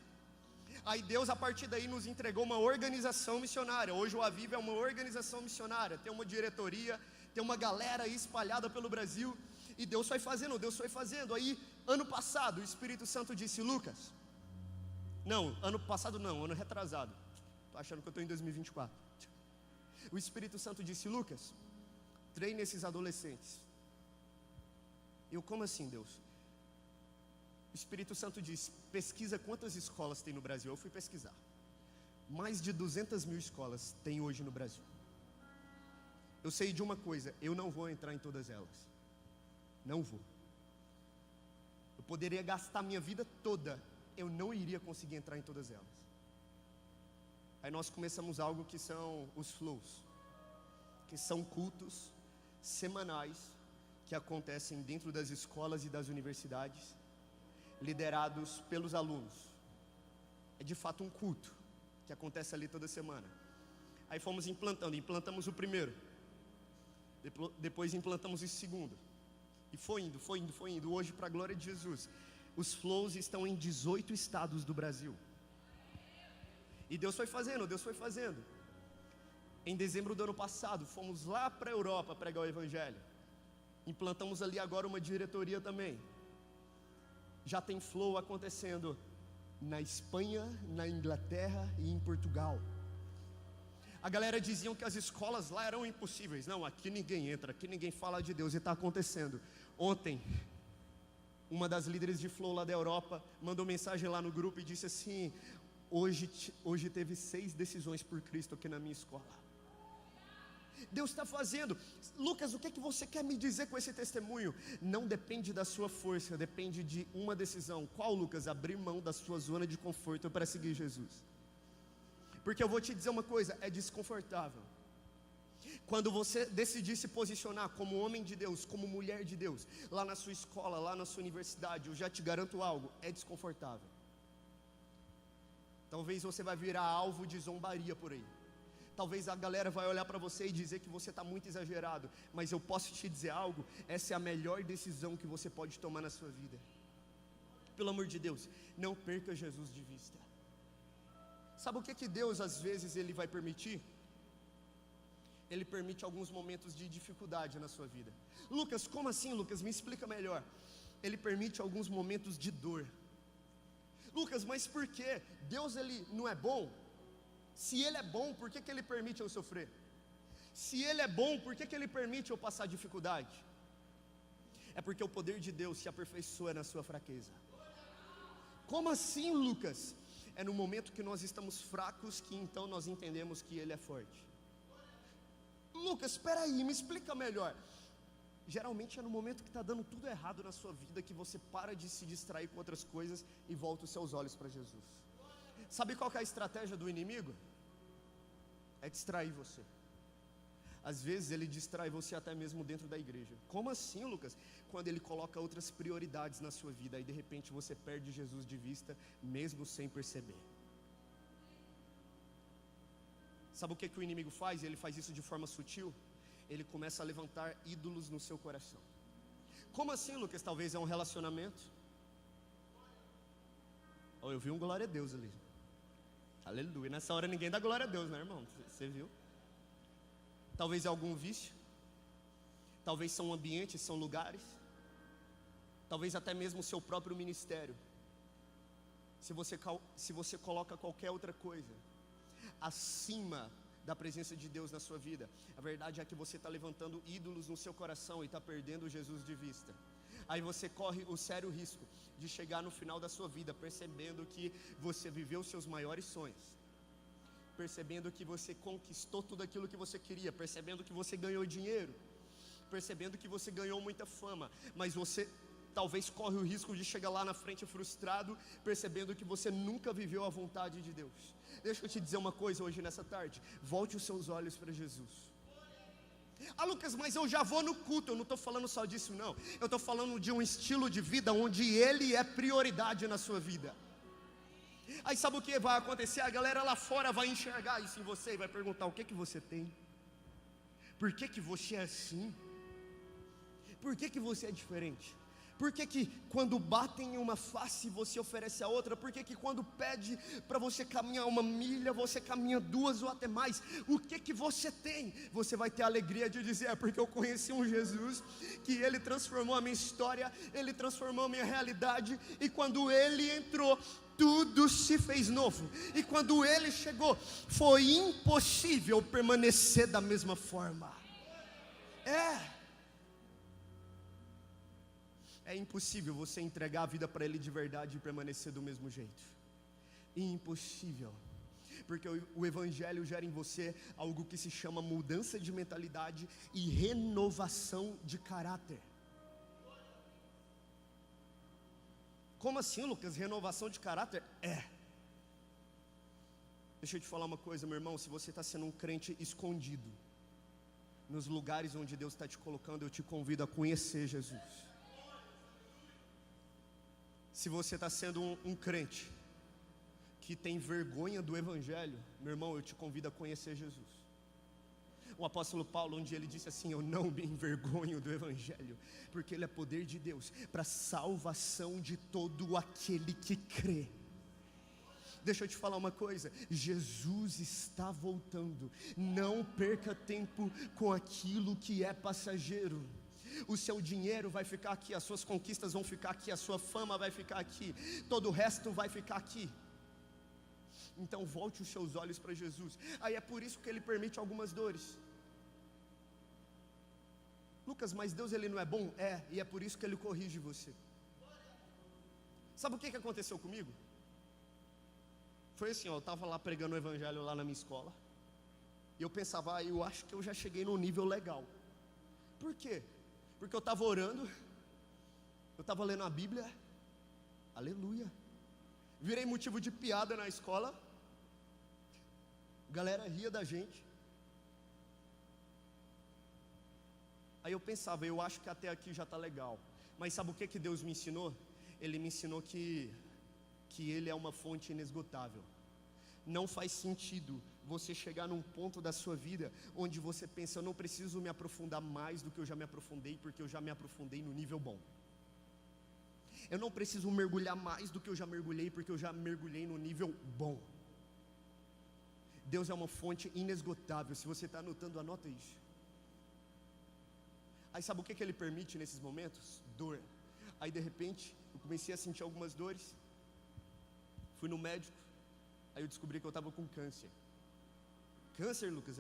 Aí Deus, a partir daí, nos entregou uma organização missionária. Hoje o Aviva é uma organização missionária, tem uma diretoria, tem uma galera aí espalhada pelo Brasil. E Deus foi fazendo, Deus foi fazendo. Aí, ano passado, o Espírito Santo disse: Lucas, não, ano passado não, ano retrasado, estou achando que eu estou em 2024. O Espírito Santo disse: Lucas, treine esses adolescentes. Eu, como assim, Deus? O Espírito Santo disse: pesquisa quantas escolas tem no Brasil. Eu fui pesquisar. Mais de 200.000 escolas tem hoje no Brasil. Eu sei de uma coisa: eu não vou entrar em todas elas. Não vou. Eu poderia gastar minha vida toda, eu não iria conseguir entrar em todas elas. Aí nós começamos algo que são os flows, que são cultos semanais que acontecem dentro das escolas e das universidades, liderados pelos alunos. É de fato um culto que acontece ali toda semana. Aí fomos implantamos o primeiro, depois implantamos o segundo, e foi indo. Hoje, para a glória de Jesus, os flows estão em 18 estados do Brasil. E Deus foi fazendo. Em dezembro do ano passado, fomos lá para a Europa pregar o evangelho. Implantamos ali agora uma diretoria também. Já tem flow acontecendo na Espanha, na Inglaterra e em Portugal. A galera dizia que as escolas lá eram impossíveis. Não, aqui ninguém entra, aqui ninguém fala de Deus, e está acontecendo. Ontem, uma das líderes de flow lá da Europa mandou mensagem lá no grupo e disse assim: hoje teve 6 decisões por Cristo aqui na minha escola. Deus está fazendo. Lucas, o que é que você quer me dizer com esse testemunho? Não depende da sua força, depende de uma decisão. Qual, Lucas? Abrir mão da sua zona de conforto para seguir Jesus. Porque eu vou te dizer uma coisa, é desconfortável. Quando você decidir se posicionar como homem de Deus, como mulher de Deus, lá na sua escola, lá na sua universidade, eu já te garanto algo, é desconfortável. Talvez você vai virar alvo de zombaria por aí. Talvez a galera vai olhar para você e dizer que você está muito exagerado. Mas eu posso te dizer algo, essa é a melhor decisão que você pode tomar na sua vida. Pelo amor de Deus, não perca Jesus de vista. Sabe o que Deus às vezes Ele vai permitir? Ele permite alguns momentos de dificuldade na sua vida. Lucas, como assim, Lucas? Me explica melhor. Ele permite alguns momentos de dor. Lucas, mas por quê? Deus, Ele não é bom? Se Ele é bom, por que Ele permite eu sofrer? Se Ele é bom, por que Ele permite eu passar dificuldade? É porque o poder de Deus se aperfeiçoa na sua fraqueza. Como assim, Lucas? É no momento que nós estamos fracos que então nós entendemos que Ele é forte. Lucas, espera aí, me explica melhor. Geralmente é no momento que está dando tudo errado na sua vida que você para de se distrair com outras coisas e volta os seus olhos para Jesus. Sabe qual que é a estratégia do inimigo? É distrair você. Às vezes ele distrai você até mesmo dentro da igreja. Como assim, Lucas? Quando ele coloca outras prioridades na sua vida, aí de repente você perde Jesus de vista, mesmo sem perceber. Sabe o que o inimigo faz? Ele faz isso de forma sutil. Ele começa a levantar ídolos no seu coração. Como assim, Lucas? Talvez é um relacionamento. Oh, eu vi um glória a Deus ali. Aleluia. Nessa hora ninguém dá glória a Deus, né, irmão? Você viu? Talvez é algum vício. Talvez são ambientes, são lugares. Talvez até mesmo o seu próprio ministério. Se você coloca qualquer outra coisa acima da presença de Deus na sua vida, a verdade é que você está levantando ídolos no seu coração e está perdendo Jesus de vista. Aí você corre o sério risco de chegar no final da sua vida percebendo que você viveu os seus maiores sonhos, percebendo que você conquistou tudo aquilo que você queria, percebendo que você ganhou dinheiro, percebendo que você ganhou muita fama, mas você talvez corre o risco de chegar lá na frente frustrado, percebendo que você nunca viveu a vontade de Deus. Deixa eu te dizer uma coisa hoje nessa tarde, volte os seus olhos para Jesus. Ah, Lucas, mas eu já vou no culto. Eu não estou falando só disso, não. Eu estou falando de um estilo de vida onde Ele é prioridade na sua vida. Aí sabe o que vai acontecer? A galera lá fora vai enxergar isso em você e vai perguntar: o que que você tem? Por que que você é assim? Por que que você é diferente? Por que que quando batem em uma face você oferece a outra? Por que que quando pede para você caminhar 1 milha, você caminha 2 ou até mais? O que que você tem? Você vai ter a alegria de dizer: é porque eu conheci um Jesus, que Ele transformou a minha história, Ele transformou a minha realidade, e quando Ele entrou, tudo se fez novo. E quando Ele chegou, foi impossível permanecer da mesma forma. É impossível você entregar a vida para Ele de verdade e permanecer do mesmo jeito. Impossível. Porque o Evangelho gera em você algo que se chama mudança de mentalidade e renovação de caráter. Como assim, Lucas? Renovação de caráter? Deixa eu te falar uma coisa, meu irmão. Se você está sendo um crente escondido nos lugares onde Deus está te colocando, eu te convido a conhecer Jesus. Se você está sendo um crente que tem vergonha do Evangelho, meu irmão, eu te convido a conhecer Jesus. O apóstolo Paulo, onde ele disse assim: eu não me envergonho do Evangelho, porque ele é poder de Deus para salvação de todo aquele que crê. Deixa eu te falar uma coisa: Jesus está voltando. Não perca tempo com aquilo que é passageiro. O seu dinheiro vai ficar aqui, as suas conquistas vão ficar aqui, a sua fama vai ficar aqui, todo o resto vai ficar aqui. Então volte os seus olhos para Jesus. Aí é por isso que Ele permite algumas dores. Lucas, mas Deus Ele não é bom? E é por isso que Ele corrige você. Sabe o que aconteceu comigo? Foi assim, eu estava lá pregando o Evangelho lá na minha escola, e eu pensava: eu acho que eu já cheguei num nível legal. Por quê? Porque eu estava orando, eu estava lendo a Bíblia, aleluia, virei motivo de piada na escola, a galera ria da gente. Aí eu pensava: eu acho que até aqui já está legal. Mas sabe o que Deus me ensinou? Ele me ensinou que Ele é uma fonte inesgotável. Não faz sentido você chegar num ponto da sua vida onde você pensa: eu não preciso me aprofundar mais do que eu já me aprofundei, porque eu já me aprofundei no nível bom. Eu não preciso mergulhar mais do que eu já mergulhei, porque eu já mergulhei no nível bom. Deus é uma fonte inesgotável. Se você está anotando, anota isso. Aí sabe o que Ele permite nesses momentos? Dor. Aí de repente eu comecei a sentir algumas dores. Fui no médico. Aí eu descobri que eu estava com câncer. Câncer, Lucas?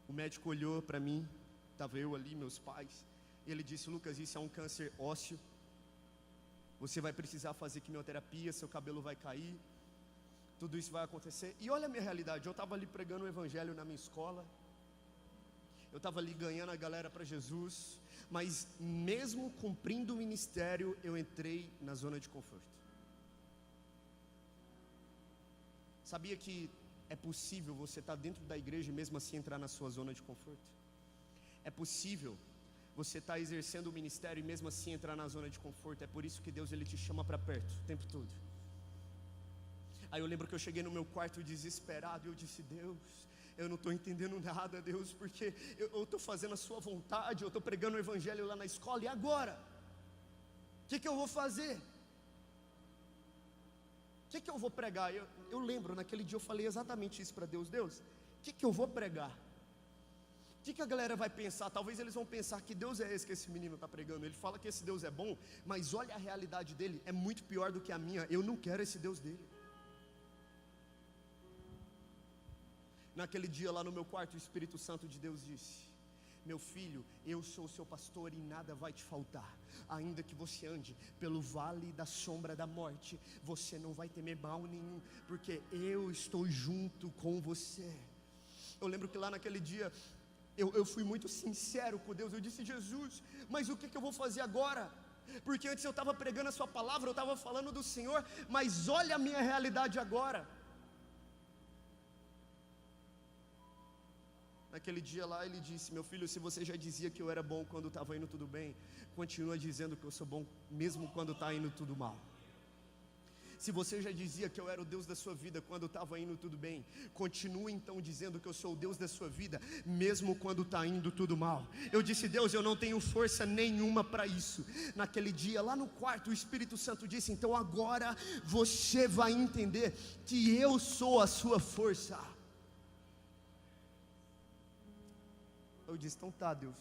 O médico olhou para mim, estava eu ali, meus pais, e ele disse: Lucas, isso é um câncer ósseo, você vai precisar fazer quimioterapia, seu cabelo vai cair, tudo isso vai acontecer. E olha a minha realidade: eu estava ali pregando o Evangelho na minha escola, eu estava ali ganhando a galera para Jesus, mas mesmo cumprindo o ministério, eu entrei na zona de conforto. Sabia que é possível você estar dentro da igreja e mesmo assim entrar na sua zona de conforto? É possível você estar exercendo o ministério e mesmo assim entrar na zona de conforto. É por isso que Deus Ele te chama para perto o tempo todo. Aí eu lembro que eu cheguei no meu quarto desesperado e eu disse: Deus, eu não estou entendendo nada, Deus, porque eu estou fazendo a sua vontade, eu estou pregando o Evangelho lá na escola, e agora? O que eu vou fazer? O que eu vou pregar? Eu lembro, naquele dia eu falei exatamente isso para Deus: Deus, o que eu vou pregar? O que a galera vai pensar? Talvez eles vão pensar: que Deus é esse que esse menino está pregando? Ele fala que esse Deus é bom, mas olha a realidade dele, é muito pior do que a minha. Eu não quero esse Deus dele. Naquele dia lá no meu quarto, o Espírito Santo de Deus disse: meu filho, eu sou o seu pastor e nada vai te faltar. Ainda que você ande pelo vale da sombra da morte, você não vai temer mal nenhum, porque eu estou junto com você. Eu lembro que lá naquele dia eu fui muito sincero com Deus. Eu disse: Jesus, mas o que eu vou fazer agora? Porque antes eu estava pregando a sua palavra, eu estava falando do Senhor, mas olha a minha realidade agora. Naquele dia lá ele disse: meu filho, se você já dizia que eu era bom quando estava indo tudo bem, continua dizendo que eu sou bom mesmo quando está indo tudo mal. Se você já dizia que eu era o Deus da sua vida quando estava indo tudo bem, continue então dizendo que eu sou o Deus da sua vida, mesmo quando está indo tudo mal. Eu disse: Deus, eu não tenho força nenhuma para isso. Naquele dia, lá no quarto, o Espírito Santo disse: então agora você vai entender que eu sou a sua força. Eu disse: então tá, Deus,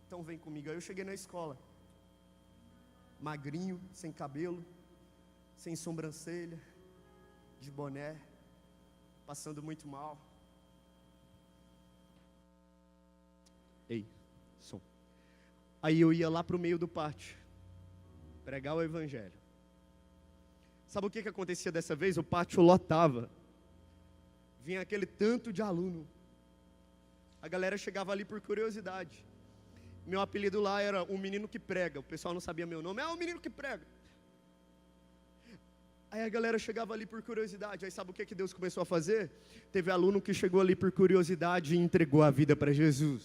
então vem comigo. Aí eu cheguei na escola, magrinho, sem cabelo, sem sobrancelha, de boné, passando muito mal. Ei, som. Aí eu ia lá para o meio do pátio, pregar o evangelho. Sabe o que acontecia dessa vez? O pátio lotava, vinha aquele tanto de aluno, a galera chegava ali por curiosidade. Meu apelido lá era o menino que prega, o pessoal não sabia meu nome, o menino que prega. Aí a galera chegava ali por curiosidade. Aí sabe o que Deus começou a fazer? Teve aluno que chegou ali por curiosidade e entregou a vida para Jesus.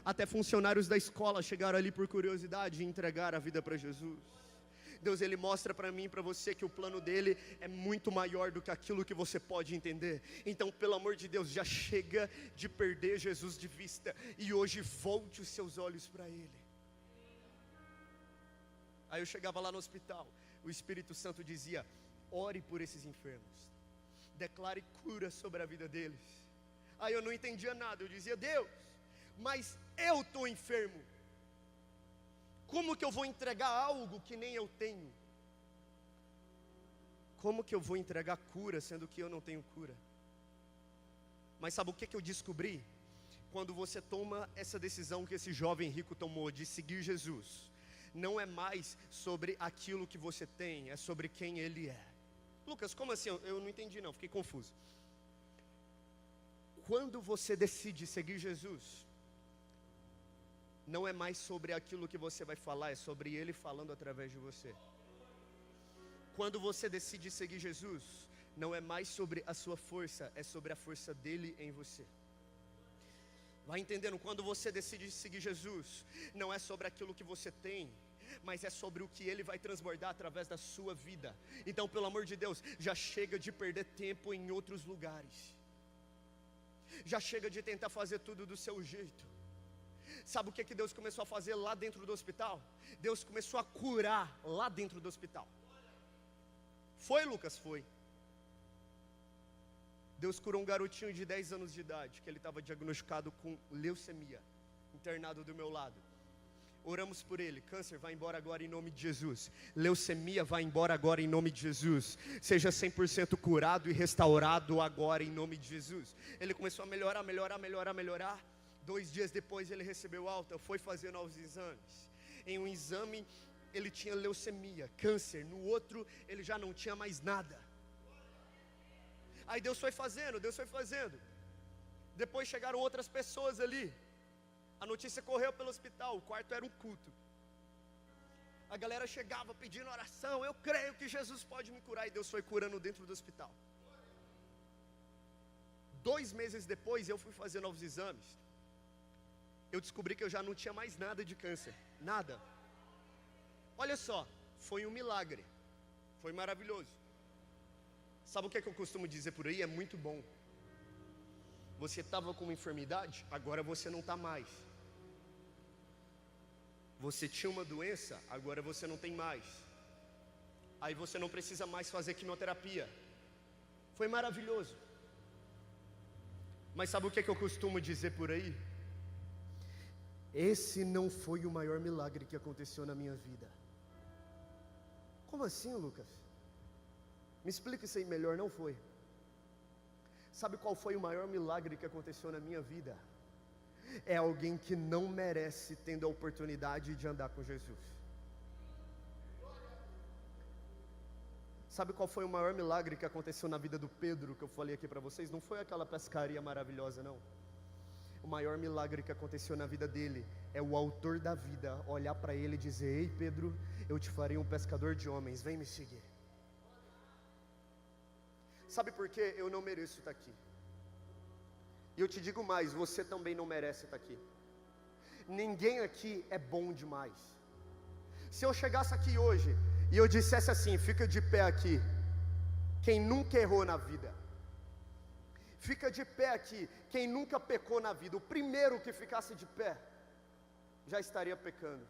Até funcionários da escola chegaram ali por curiosidade e entregaram a vida para Jesus. Deus, Ele mostra para mim e para você que o plano dEle é muito maior do que aquilo que você pode entender. Então, pelo amor de Deus, já chega de perder Jesus de vista e hoje volte os seus olhos para Ele. Aí eu chegava lá no hospital, o Espírito Santo dizia: ore por esses enfermos, declare cura sobre a vida deles. Aí eu não entendia nada, eu dizia: Deus, mas eu estou enfermo, como que eu vou entregar algo que nem eu tenho? Como que eu vou entregar cura, sendo que eu não tenho cura? Mas sabe o que eu descobri? Quando você toma essa decisão que esse jovem rico tomou de seguir Jesus, não é mais sobre aquilo que você tem, é sobre quem Ele é. Lucas, como assim? Eu não entendi não, fiquei confuso. Quando você decide seguir Jesus, não é mais sobre aquilo que você vai falar, é sobre Ele falando através de você. Quando você decide seguir Jesus, não é mais sobre a sua força, é sobre a força dEle em você. Vai entendendo? Quando você decide seguir Jesus, não é sobre aquilo que você tem, mas é sobre o que Ele vai transbordar através da sua vida. Então, pelo amor de Deus, já chega de perder tempo em outros lugares. Já chega de tentar fazer tudo do seu jeito. Sabe o que Deus começou a fazer lá dentro do hospital? Deus começou a curar lá dentro do hospital. Foi, Lucas? Foi. Deus curou um garotinho de 10 anos de idade, que ele estava diagnosticado com leucemia, internado do meu lado. Oramos por ele: câncer, vai embora agora em nome de Jesus. Leucemia, vai embora agora em nome de Jesus. Seja 100% curado e restaurado agora em nome de Jesus. Ele começou a melhorar. 2 dias depois ele recebeu alta, foi fazer novos exames. Em um exame ele tinha leucemia, câncer. No outro ele já não tinha mais nada. Aí Deus foi fazendo. Depois chegaram outras pessoas ali. A notícia correu pelo hospital, o quarto era um culto. A galera chegava pedindo oração: eu creio que Jesus pode me curar. E Deus foi curando dentro do hospital. 2 meses depois eu fui fazer novos exames. Eu descobri que eu já não tinha mais nada de câncer, nada. Olha só, foi um milagre, foi maravilhoso. Sabe o que eu costumo dizer por aí? É muito bom. Você estava com uma enfermidade, agora você não está mais. Você tinha uma doença, agora você não tem mais. Aí você não precisa mais fazer quimioterapia. Foi maravilhoso. Mas sabe o que eu costumo dizer por aí? Esse não foi o maior milagre que aconteceu na minha vida. Como assim, Lucas? Me explica isso aí melhor. Não foi. Sabe qual foi o maior milagre que aconteceu na minha vida? É alguém que não merece tendo a oportunidade de andar com Jesus. Sabe qual foi o maior milagre que aconteceu na vida do Pedro, que eu falei aqui para vocês? Não foi aquela pescaria maravilhosa, não. O maior milagre que aconteceu na vida dele é o autor da vida olhar para ele e dizer: ei Pedro, eu te farei um pescador de homens, vem me seguir. Sabe por quê? Eu não mereço estar aqui. E eu te digo mais, você também não merece estar aqui. Ninguém aqui é bom demais. Se eu chegasse aqui hoje e eu dissesse assim, fica de pé aqui, quem nunca errou na vida, fica de pé aqui, quem nunca pecou na vida, o primeiro que ficasse de pé, já estaria pecando.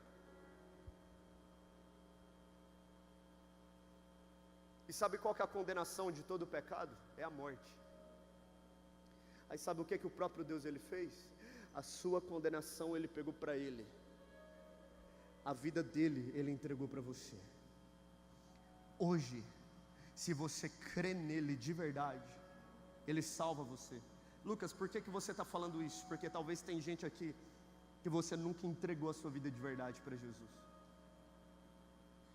E sabe qual que é a condenação de todo pecado? É a morte. Aí sabe o que o próprio Deus ele fez? A sua condenação ele pegou para ele. A vida dele ele entregou para você. Hoje, se você crê nele de verdade, ele salva você. Lucas, por que você está falando isso? Porque talvez tem gente aqui que você nunca entregou a sua vida de verdade para Jesus.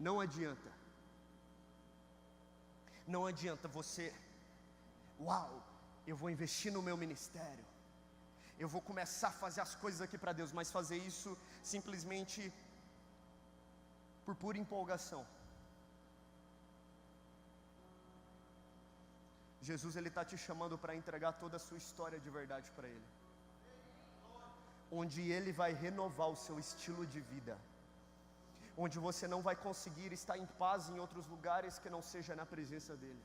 Não adianta. Não adianta você, eu vou investir no meu ministério, eu vou começar a fazer as coisas aqui para Deus, mas fazer isso simplesmente por pura empolgação. Jesus ele está te chamando para entregar toda a sua história de verdade para Ele, onde Ele vai renovar o seu estilo de vida, onde você não vai conseguir estar em paz em outros lugares que não seja na presença dEle.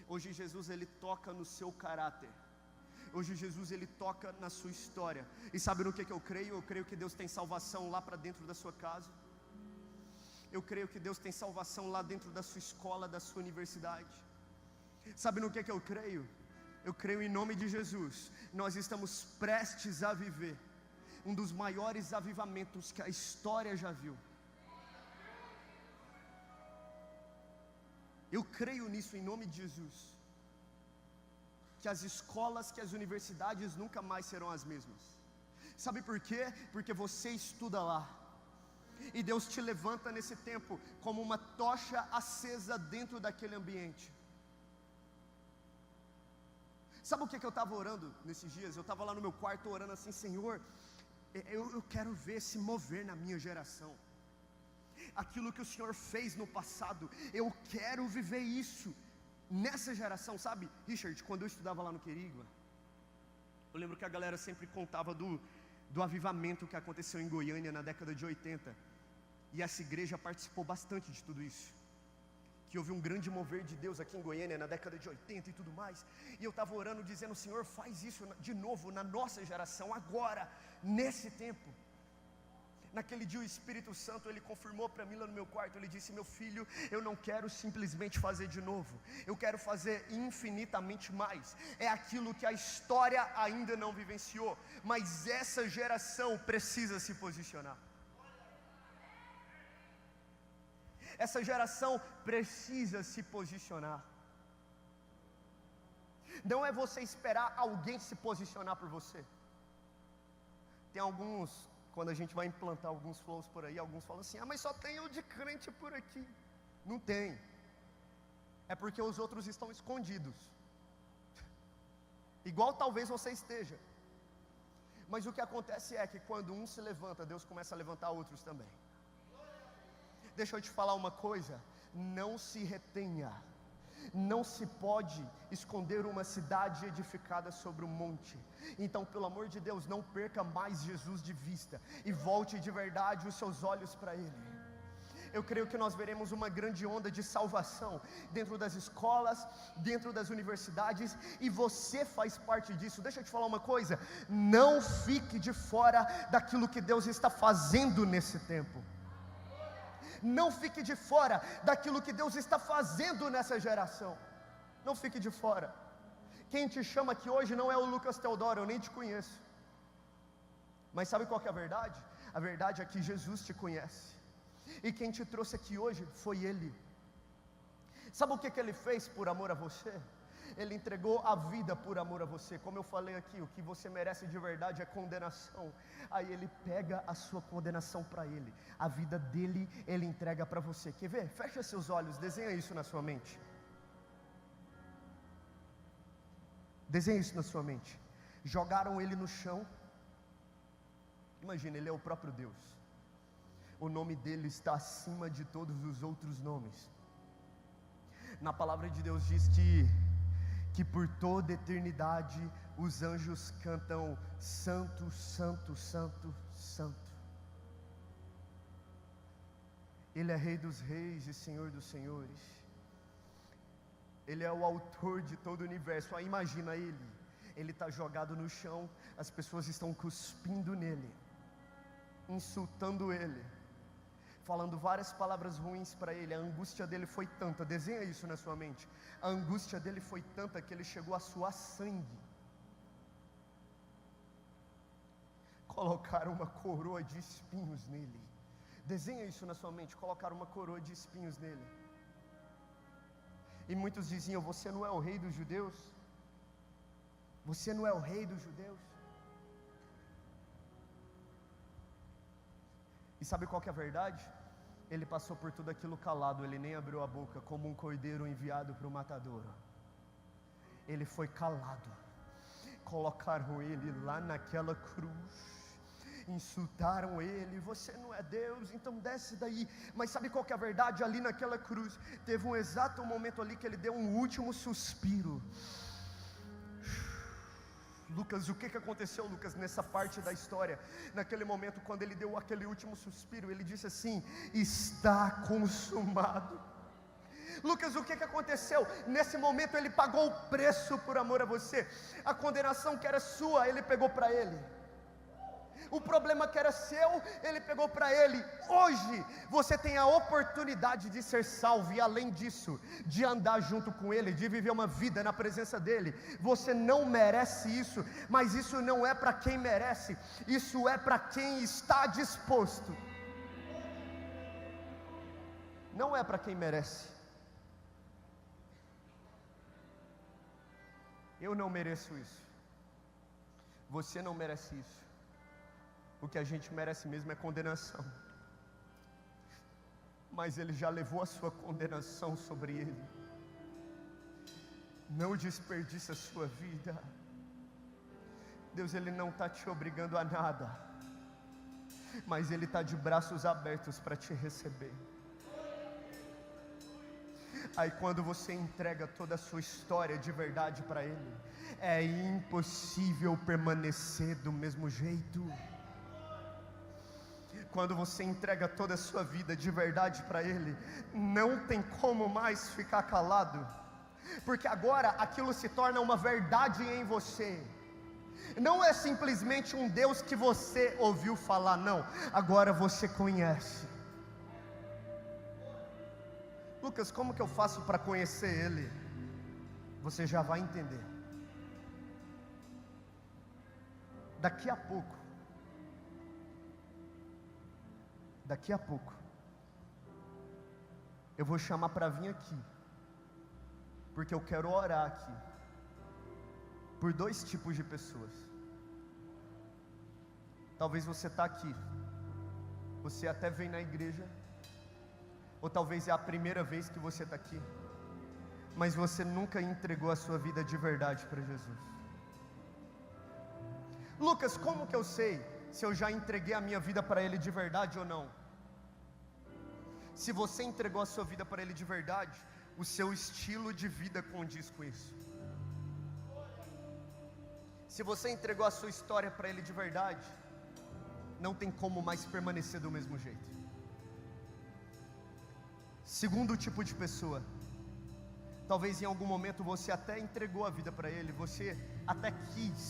Hoje Jesus ele toca no seu caráter. Hoje Jesus ele toca na sua história. E sabe no que eu creio? Eu creio que Deus tem salvação lá para dentro da sua casa. Eu creio que Deus tem salvação lá dentro da sua escola, da sua universidade. Sabe no que eu creio? Eu creio em nome de Jesus. Nós estamos prestes a viver um dos maiores avivamentos que a história já viu. Eu creio nisso em nome de Jesus. Que as escolas, que as universidades nunca mais serão as mesmas. Sabe por quê? Porque você estuda lá. E Deus te levanta nesse tempo como uma tocha acesa dentro daquele ambiente. Sabe o que eu estava orando nesses dias? Eu estava lá no meu quarto orando assim, Senhor, eu quero ver se mover na minha geração. Aquilo que o Senhor fez no passado, eu quero viver isso nessa geração, sabe? Richard, quando eu estudava lá no Querigma, eu lembro que a galera sempre contava do avivamento que aconteceu em Goiânia na década de 80. E essa igreja participou bastante de tudo isso. Que houve um grande mover de Deus aqui em Goiânia na década de 80 e tudo mais. E eu estava orando dizendo, Senhor, faz isso de novo na nossa geração, agora, nesse tempo. Naquele dia o Espírito Santo, ele confirmou para mim lá no meu quarto, ele disse, meu filho, eu não quero simplesmente fazer de novo, eu quero fazer infinitamente mais. É aquilo que a história ainda não vivenciou, mas essa geração precisa se posicionar. Essa geração precisa se posicionar. Não é você esperar alguém se posicionar por você. Tem alguns, quando a gente vai implantar alguns flows por aí, alguns falam assim, mas só tem eu de crente por aqui. Não tem. É porque os outros estão escondidos. Igual talvez você esteja. Mas o que acontece é que quando um se levanta, Deus começa a levantar outros também. Deixa eu te falar uma coisa, não se retenha, não se pode esconder uma cidade edificada sobre um monte. Então, pelo amor de Deus, não perca mais Jesus de vista e volte de verdade os seus olhos para Ele. Eu creio que nós veremos uma grande onda de salvação dentro das escolas, dentro das universidades, e você faz parte disso. Deixa eu te falar uma coisa, não fique de fora daquilo que Deus está fazendo nesse tempo. Não fique de fora daquilo que Deus está fazendo nessa geração. Não fique de fora. Quem te chama aqui hoje não é o Lucas Teodoro, eu nem te conheço. Mas sabe qual que é a verdade? A verdade é que Jesus te conhece. E quem te trouxe aqui hoje foi Ele. Sabe o que Ele fez por amor a você? Ele entregou a vida por amor a você. Como eu falei aqui, o que você merece de verdade é condenação. Aí Ele pega a sua condenação para Ele. A vida dele, Ele entrega para você. Quer ver? Fecha seus olhos, desenha isso na sua mente. Desenha isso na sua mente. Jogaram Ele no chão. Imagina, Ele é o próprio Deus. O nome dele está acima de todos os outros nomes. Na palavra de Deus diz que por toda eternidade os anjos cantam: Santo, Santo, Santo, Santo. Ele é Rei dos reis e Senhor dos senhores. Ele é o autor de todo o universo. Imagina ele está jogado no chão, as pessoas estão cuspindo nele, insultando ele, falando várias palavras ruins para ele. A angústia dele foi tanta, desenha isso na sua mente, a angústia dele foi tanta que ele chegou a suar sangue. Colocaram uma coroa de espinhos nele, desenha isso na sua mente, colocaram uma coroa de espinhos nele. E muitos diziam: você não é o rei dos judeus? Você não é o rei dos judeus? E sabe qual que é a verdade? Ele passou por tudo aquilo calado, ele nem abriu a boca, como um cordeiro enviado para o matadouro. Ele foi calado. Colocaram ele lá naquela cruz, insultaram ele: você não é Deus, então desce daí. Mas sabe qual que é a verdade? Ali naquela cruz, teve um exato momento ali que ele deu um último suspiro. Lucas, o que aconteceu, Lucas, nessa parte da história? Naquele momento, quando ele deu aquele último suspiro, ele disse assim: está consumado. Lucas, o que aconteceu? Nesse momento ele pagou o preço por amor a você. A condenação que era sua, ele pegou para ele. O problema que era seu, ele pegou para ele. Hoje, você tem a oportunidade de ser salvo. E além disso, de andar junto com ele, de viver uma vida na presença dele. Você não merece isso, mas isso não é para quem merece, isso é para quem está disposto. Não é para quem merece. Eu não mereço isso, você não merece isso. O que a gente merece mesmo é condenação. Mas ele já levou a sua condenação sobre ele. Não desperdice a sua vida. Deus, ele não está te obrigando a nada, mas ele está de braços abertos para te receber. Aí quando você entrega toda a sua história de verdade para ele, é impossível permanecer do mesmo jeito. Quando você entrega toda a sua vida de verdade para ele, não tem como mais ficar calado, porque agora aquilo se torna uma verdade em você. Não é simplesmente um Deus que você ouviu falar, não, agora você conhece. Lucas, como que eu faço para conhecer ele? Você já vai entender. Daqui a pouco, eu vou chamar para vir aqui, porque eu quero orar aqui, por dois tipos de pessoas. Talvez você está aqui, você até vem na igreja, ou talvez é a primeira vez que você está aqui, mas você nunca entregou a sua vida de verdade para Jesus. Lucas, como que eu sei se eu já entreguei a minha vida para Ele de verdade ou não? Se você entregou a sua vida para Ele de verdade, o seu estilo de vida condiz com isso. Se você entregou a sua história para Ele de verdade, não tem como mais permanecer do mesmo jeito. Segundo tipo de pessoa, talvez em algum momento você até entregou a vida para Ele, você até quis,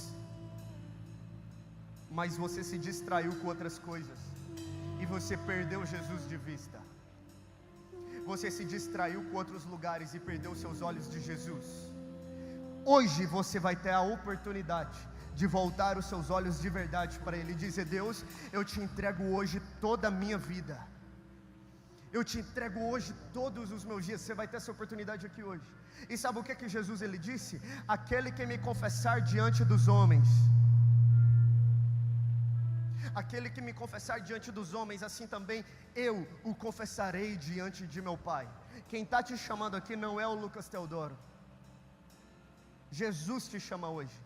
mas você se distraiu com outras coisas, e você perdeu Jesus de vista. Você se distraiu com outros lugares e perdeu seus olhos de Jesus. Hoje você vai ter a oportunidade de voltar os seus olhos de verdade para Ele e dizer: Deus, eu te entrego hoje toda a minha vida, eu te entrego hoje todos os meus dias. Você vai ter essa oportunidade aqui hoje. E sabe o que Jesus ele disse? Aquele que me confessar diante dos homens, aquele que me confessar diante dos homens, assim também eu o confessarei diante de meu Pai. Quem está te chamando aqui não é o Lucas Teodoro, Jesus te chama hoje.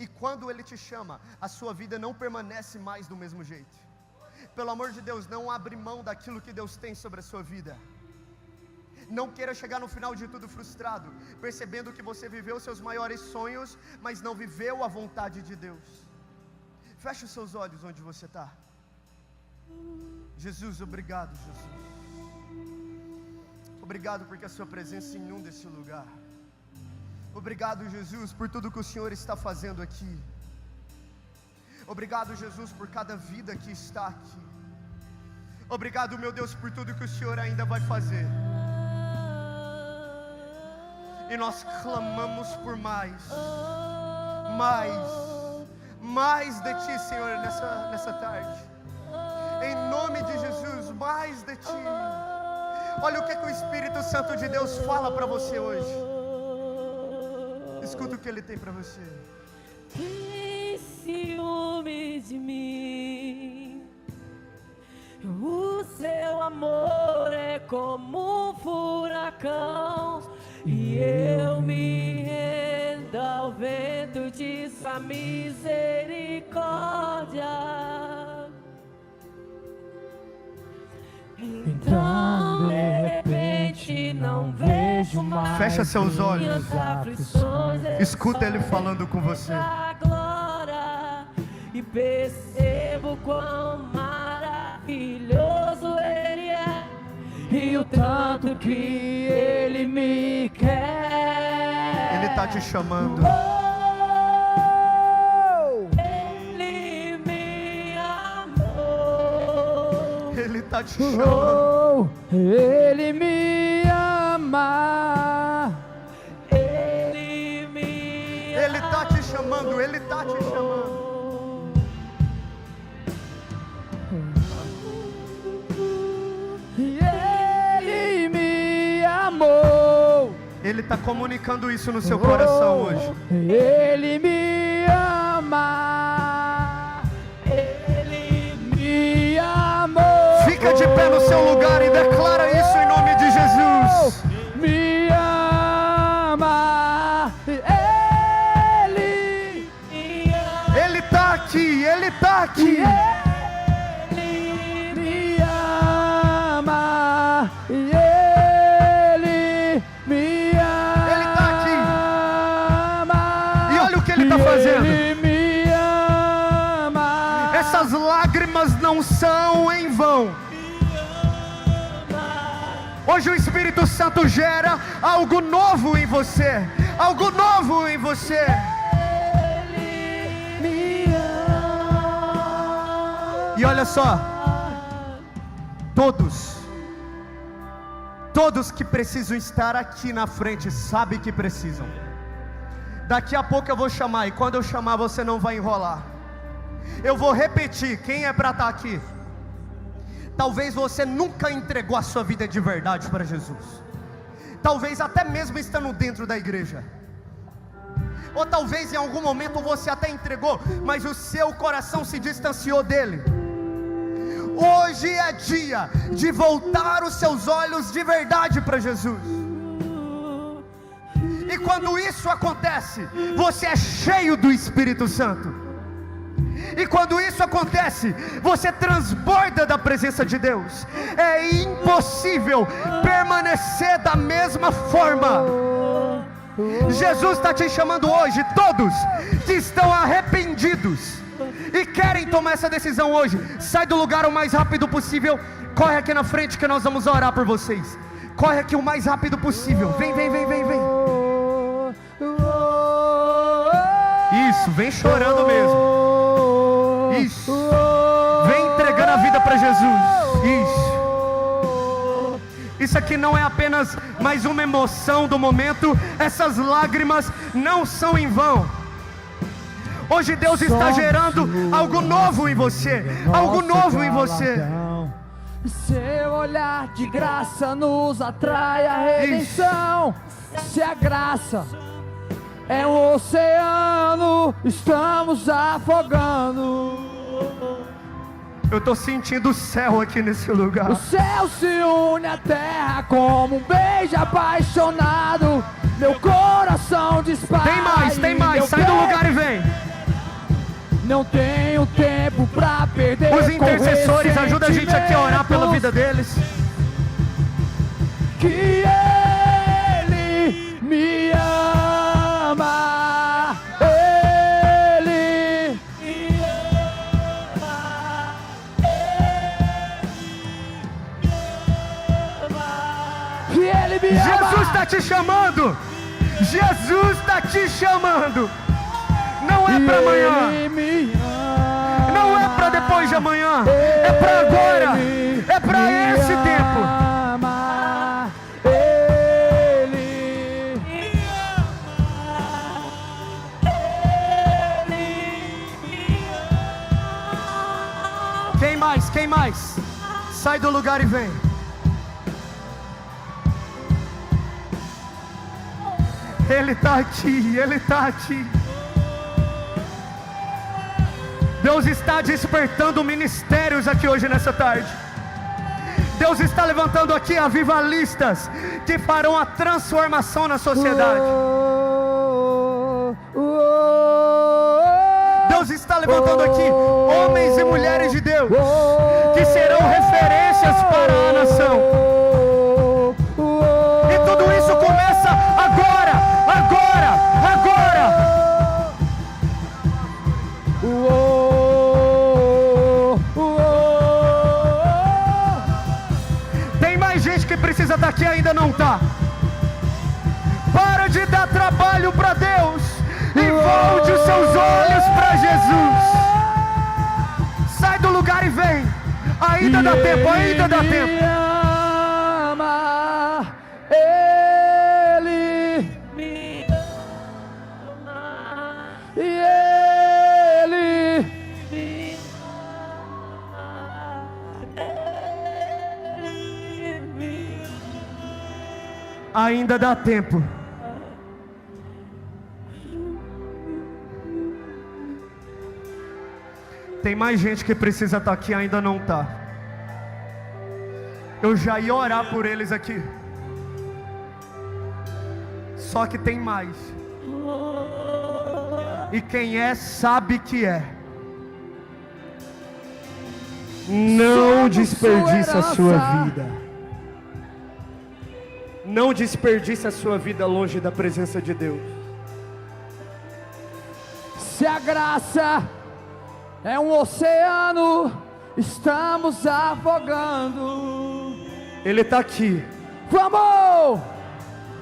E quando Ele te chama, a sua vida não permanece mais do mesmo jeito. Pelo amor de Deus, não abre mão daquilo que Deus tem sobre a sua vida. Não queira chegar no final de tudo frustrado, percebendo que você viveu seus maiores sonhos, mas não viveu a vontade de Deus. Feche os seus olhos onde você está. Jesus, obrigado, Jesus. Obrigado porque a sua presença inunda esse lugar. Obrigado, Jesus, por tudo que o Senhor está fazendo aqui. Obrigado, Jesus, por cada vida que está aqui. Obrigado, meu Deus, por tudo que o Senhor ainda vai fazer. E nós clamamos por mais de Ti, Senhor, nessa tarde. Em nome de Jesus, mais de Ti. Olha o que o Espírito Santo de Deus fala para você hoje. Escuta o que Ele tem para você. Tem ciúme de mim, o seu amor é como um furacão, e eu me rendo ao vento de sua misericórdia. Então de repente não vejo mais. Fecha seus olhos. Aflições, escuta Ele falando com você. Glória, e percebo quão maravilhoso Ele é, e o tanto que Ele me quer. Ele está te chamando. Ele me amou. Ele está te chamando. Ele me ama. Ele está te chamando. Ele está te chamando. Ele me amou. Ele está comunicando isso no seu coração hoje. Ele me ama. Ele me amou. Fica de pé no seu lugar e declara isso em nome de Jesus. Me ama. Ele está aqui. Ele está aqui. Ele me ama. Ele me ama. Ele está aqui. E olha o que Ele está fazendo. Ele me ama. Essas lágrimas não são em vão. Hoje o Espírito Santo gera algo novo em você. Algo novo em você. E olha só, todos que precisam estar aqui na frente sabem que precisam. Daqui a pouco eu vou chamar, e quando eu chamar você não vai enrolar. Eu vou repetir, quem é para estar aqui? Talvez você nunca entregou a sua vida de verdade para Jesus. Talvez até mesmo estando dentro da igreja. Ou talvez em algum momento você até entregou, mas o seu coração se distanciou dele. Hoje é dia de voltar os seus olhos de verdade para Jesus. E quando isso acontece, você é cheio do Espírito Santo. E quando isso acontece, você transborda da presença de Deus. É impossível permanecer da mesma forma. Jesus está te chamando hoje, todos que estão arrependidos e querem tomar essa decisão hoje, sai do lugar o mais rápido possível. Corre aqui na frente que nós vamos orar por vocês. Corre aqui o mais rápido possível. Vem. Isso, vem chorando mesmo. Isso. Vem entregando a vida para Jesus. Isso. Isso aqui não é apenas mais uma emoção do momento. Essas lágrimas não são em vão. Hoje Deus está gerando algo novo em você. Algo novo em você. Seu olhar de graça nos atrai a redenção. Se a graça é um oceano, estamos afogando. Eu estou sentindo o céu aqui nesse lugar. O céu se une à terra como um beijo apaixonado. Meu coração dispara. Tem mais, sai do lugar e vem. Não tenho tempo pra perder. Os intercessores, ajuda a gente aqui a orar pela vida deles. que Ele me ama. Ele me ama. Que Ele me ama. Jesus está te chamando. Jesus está te chamando. Não é para amanhã. Não é para depois de amanhã. É para agora. É para esse tempo. Quem mais? Quem mais? Sai do lugar e vem. Ele está aqui, Ele está aqui. Deus está despertando ministérios aqui hoje nessa tarde. Deus está levantando aqui avivalistas que farão a transformação na sociedade. Deus está levantando aqui homens e mulheres de Deus que serão referências para a nação. E tudo isso começa agora, agora, agora. Tem mais gente que precisa estar aqui e ainda não está. Para de dar trabalho para Deus e volte os seus olhos para Jesus. Sai do lugar e vem. Ainda dá tempo, ainda dá tempo. Ele me ama. Ele me ama. Ainda dá tempo. Tem mais gente que precisa estar aqui e ainda não está. Eu já ia orar por eles aqui. Só que tem mais. E quem é, sabe que é. Não desperdice a sua vida. Não desperdice a sua vida longe da presença de Deus. Se a graça é um oceano, estamos afogando. Ele está aqui. Vamos!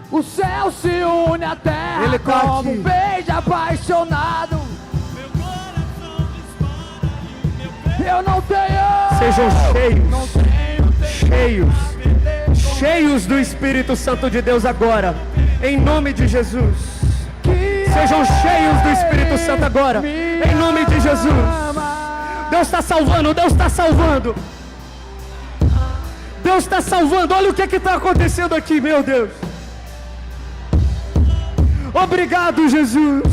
O céu se une à terra. Ele tá como aqui. um beijo apaixonado. Meu coração dispara e o meu Eu não tenho. Sejam cheios. Não tenho. Cheios. Cheios do Espírito Santo de Deus agora. Em nome de Jesus. Sejam cheios do Espírito Santo agora. Em nome de Jesus. Deus está salvando, Deus está salvando. Deus está salvando. Olha o que está acontecendo aqui, meu Deus. Obrigado, Jesus.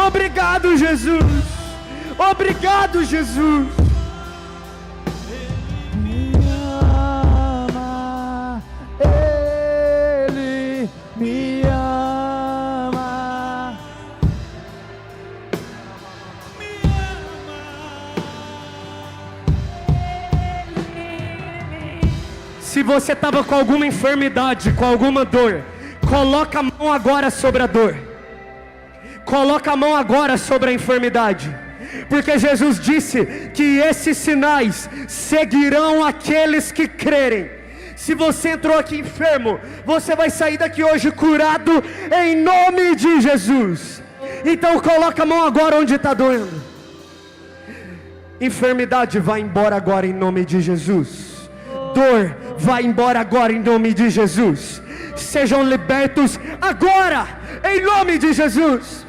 Obrigado, Jesus. Obrigado, Jesus. Me ama. Ele me ama. Se você estava com alguma enfermidade, com alguma dor, coloca a mão agora sobre a dor. Coloca a mão agora sobre a enfermidade. Porque Jesus disse que esses sinais seguirão aqueles que crerem. Se você entrou aqui enfermo, você vai sair daqui hoje curado em nome de Jesus. Então coloca a mão agora onde está doendo. Enfermidade vai embora agora em nome de Jesus. Dor vai embora agora em nome de Jesus. Sejam libertos agora em nome de Jesus.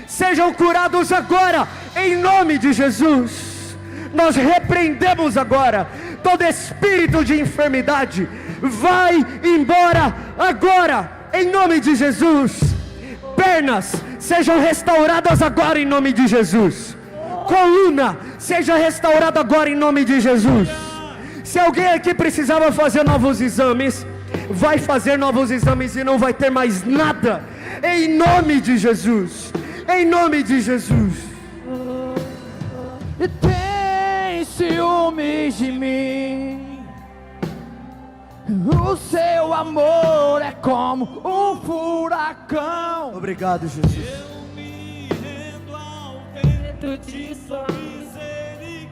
Sejam curados agora em nome de Jesus. Nós repreendemos agora todo espírito de enfermidade. Vai embora agora em nome de Jesus. Pernas sejam restauradas agora em nome de Jesus. Coluna seja restaurada agora em nome de Jesus. Se alguém aqui precisava fazer novos exames, vai fazer novos exames e não vai ter mais nada. Em nome de Jesus. Em nome de Jesus. E tem ciúmes de mim. O seu amor é como um furacão. Obrigado, Jesus. Eu me rendo ao vento de sua misericórdia.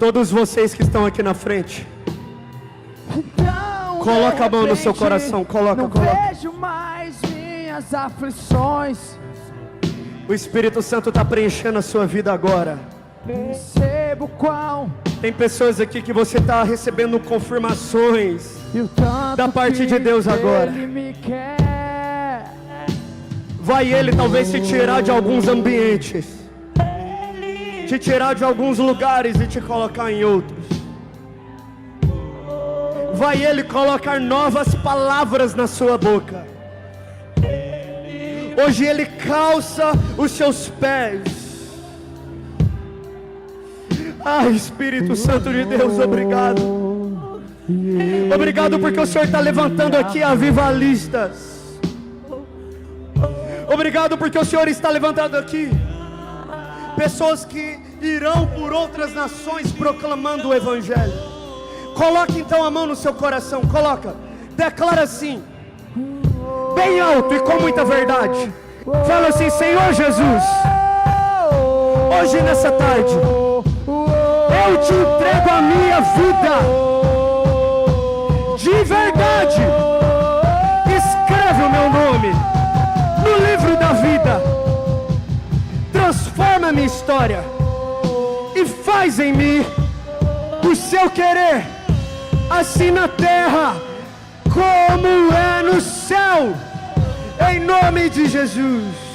Todos vocês que estão aqui na frente, Então, coloca a mão no de seu repente, coração, coloca. não vejo mais minhas aflições. O Espírito Santo está preenchendo a sua vida agora. Percebo quão Tem pessoas aqui que você está recebendo confirmações e o tanto da parte que de Deus agora. Ele me quer. Vai Ele talvez te tirar de alguns ambientes, te tirar de alguns lugares e te colocar em outros. Vai Ele colocar novas palavras na sua boca. Hoje Ele calça os seus pés. Ai, Espírito Santo de Deus, obrigado. Obrigado porque o Senhor está levantando aqui avivalistas. Obrigado porque o Senhor está levantando aqui pessoas que irão por outras nações proclamando o Evangelho. Coloque então a mão no seu coração, coloca, declara assim, bem alto e com muita verdade. Fala assim: Senhor Jesus, hoje nessa tarde eu te entrego a minha vida de verdade. Escreve o meu nome no livro da vida. Transforma a minha história e faz em mim o seu querer, assim na terra como é no céu, em nome de Jesus.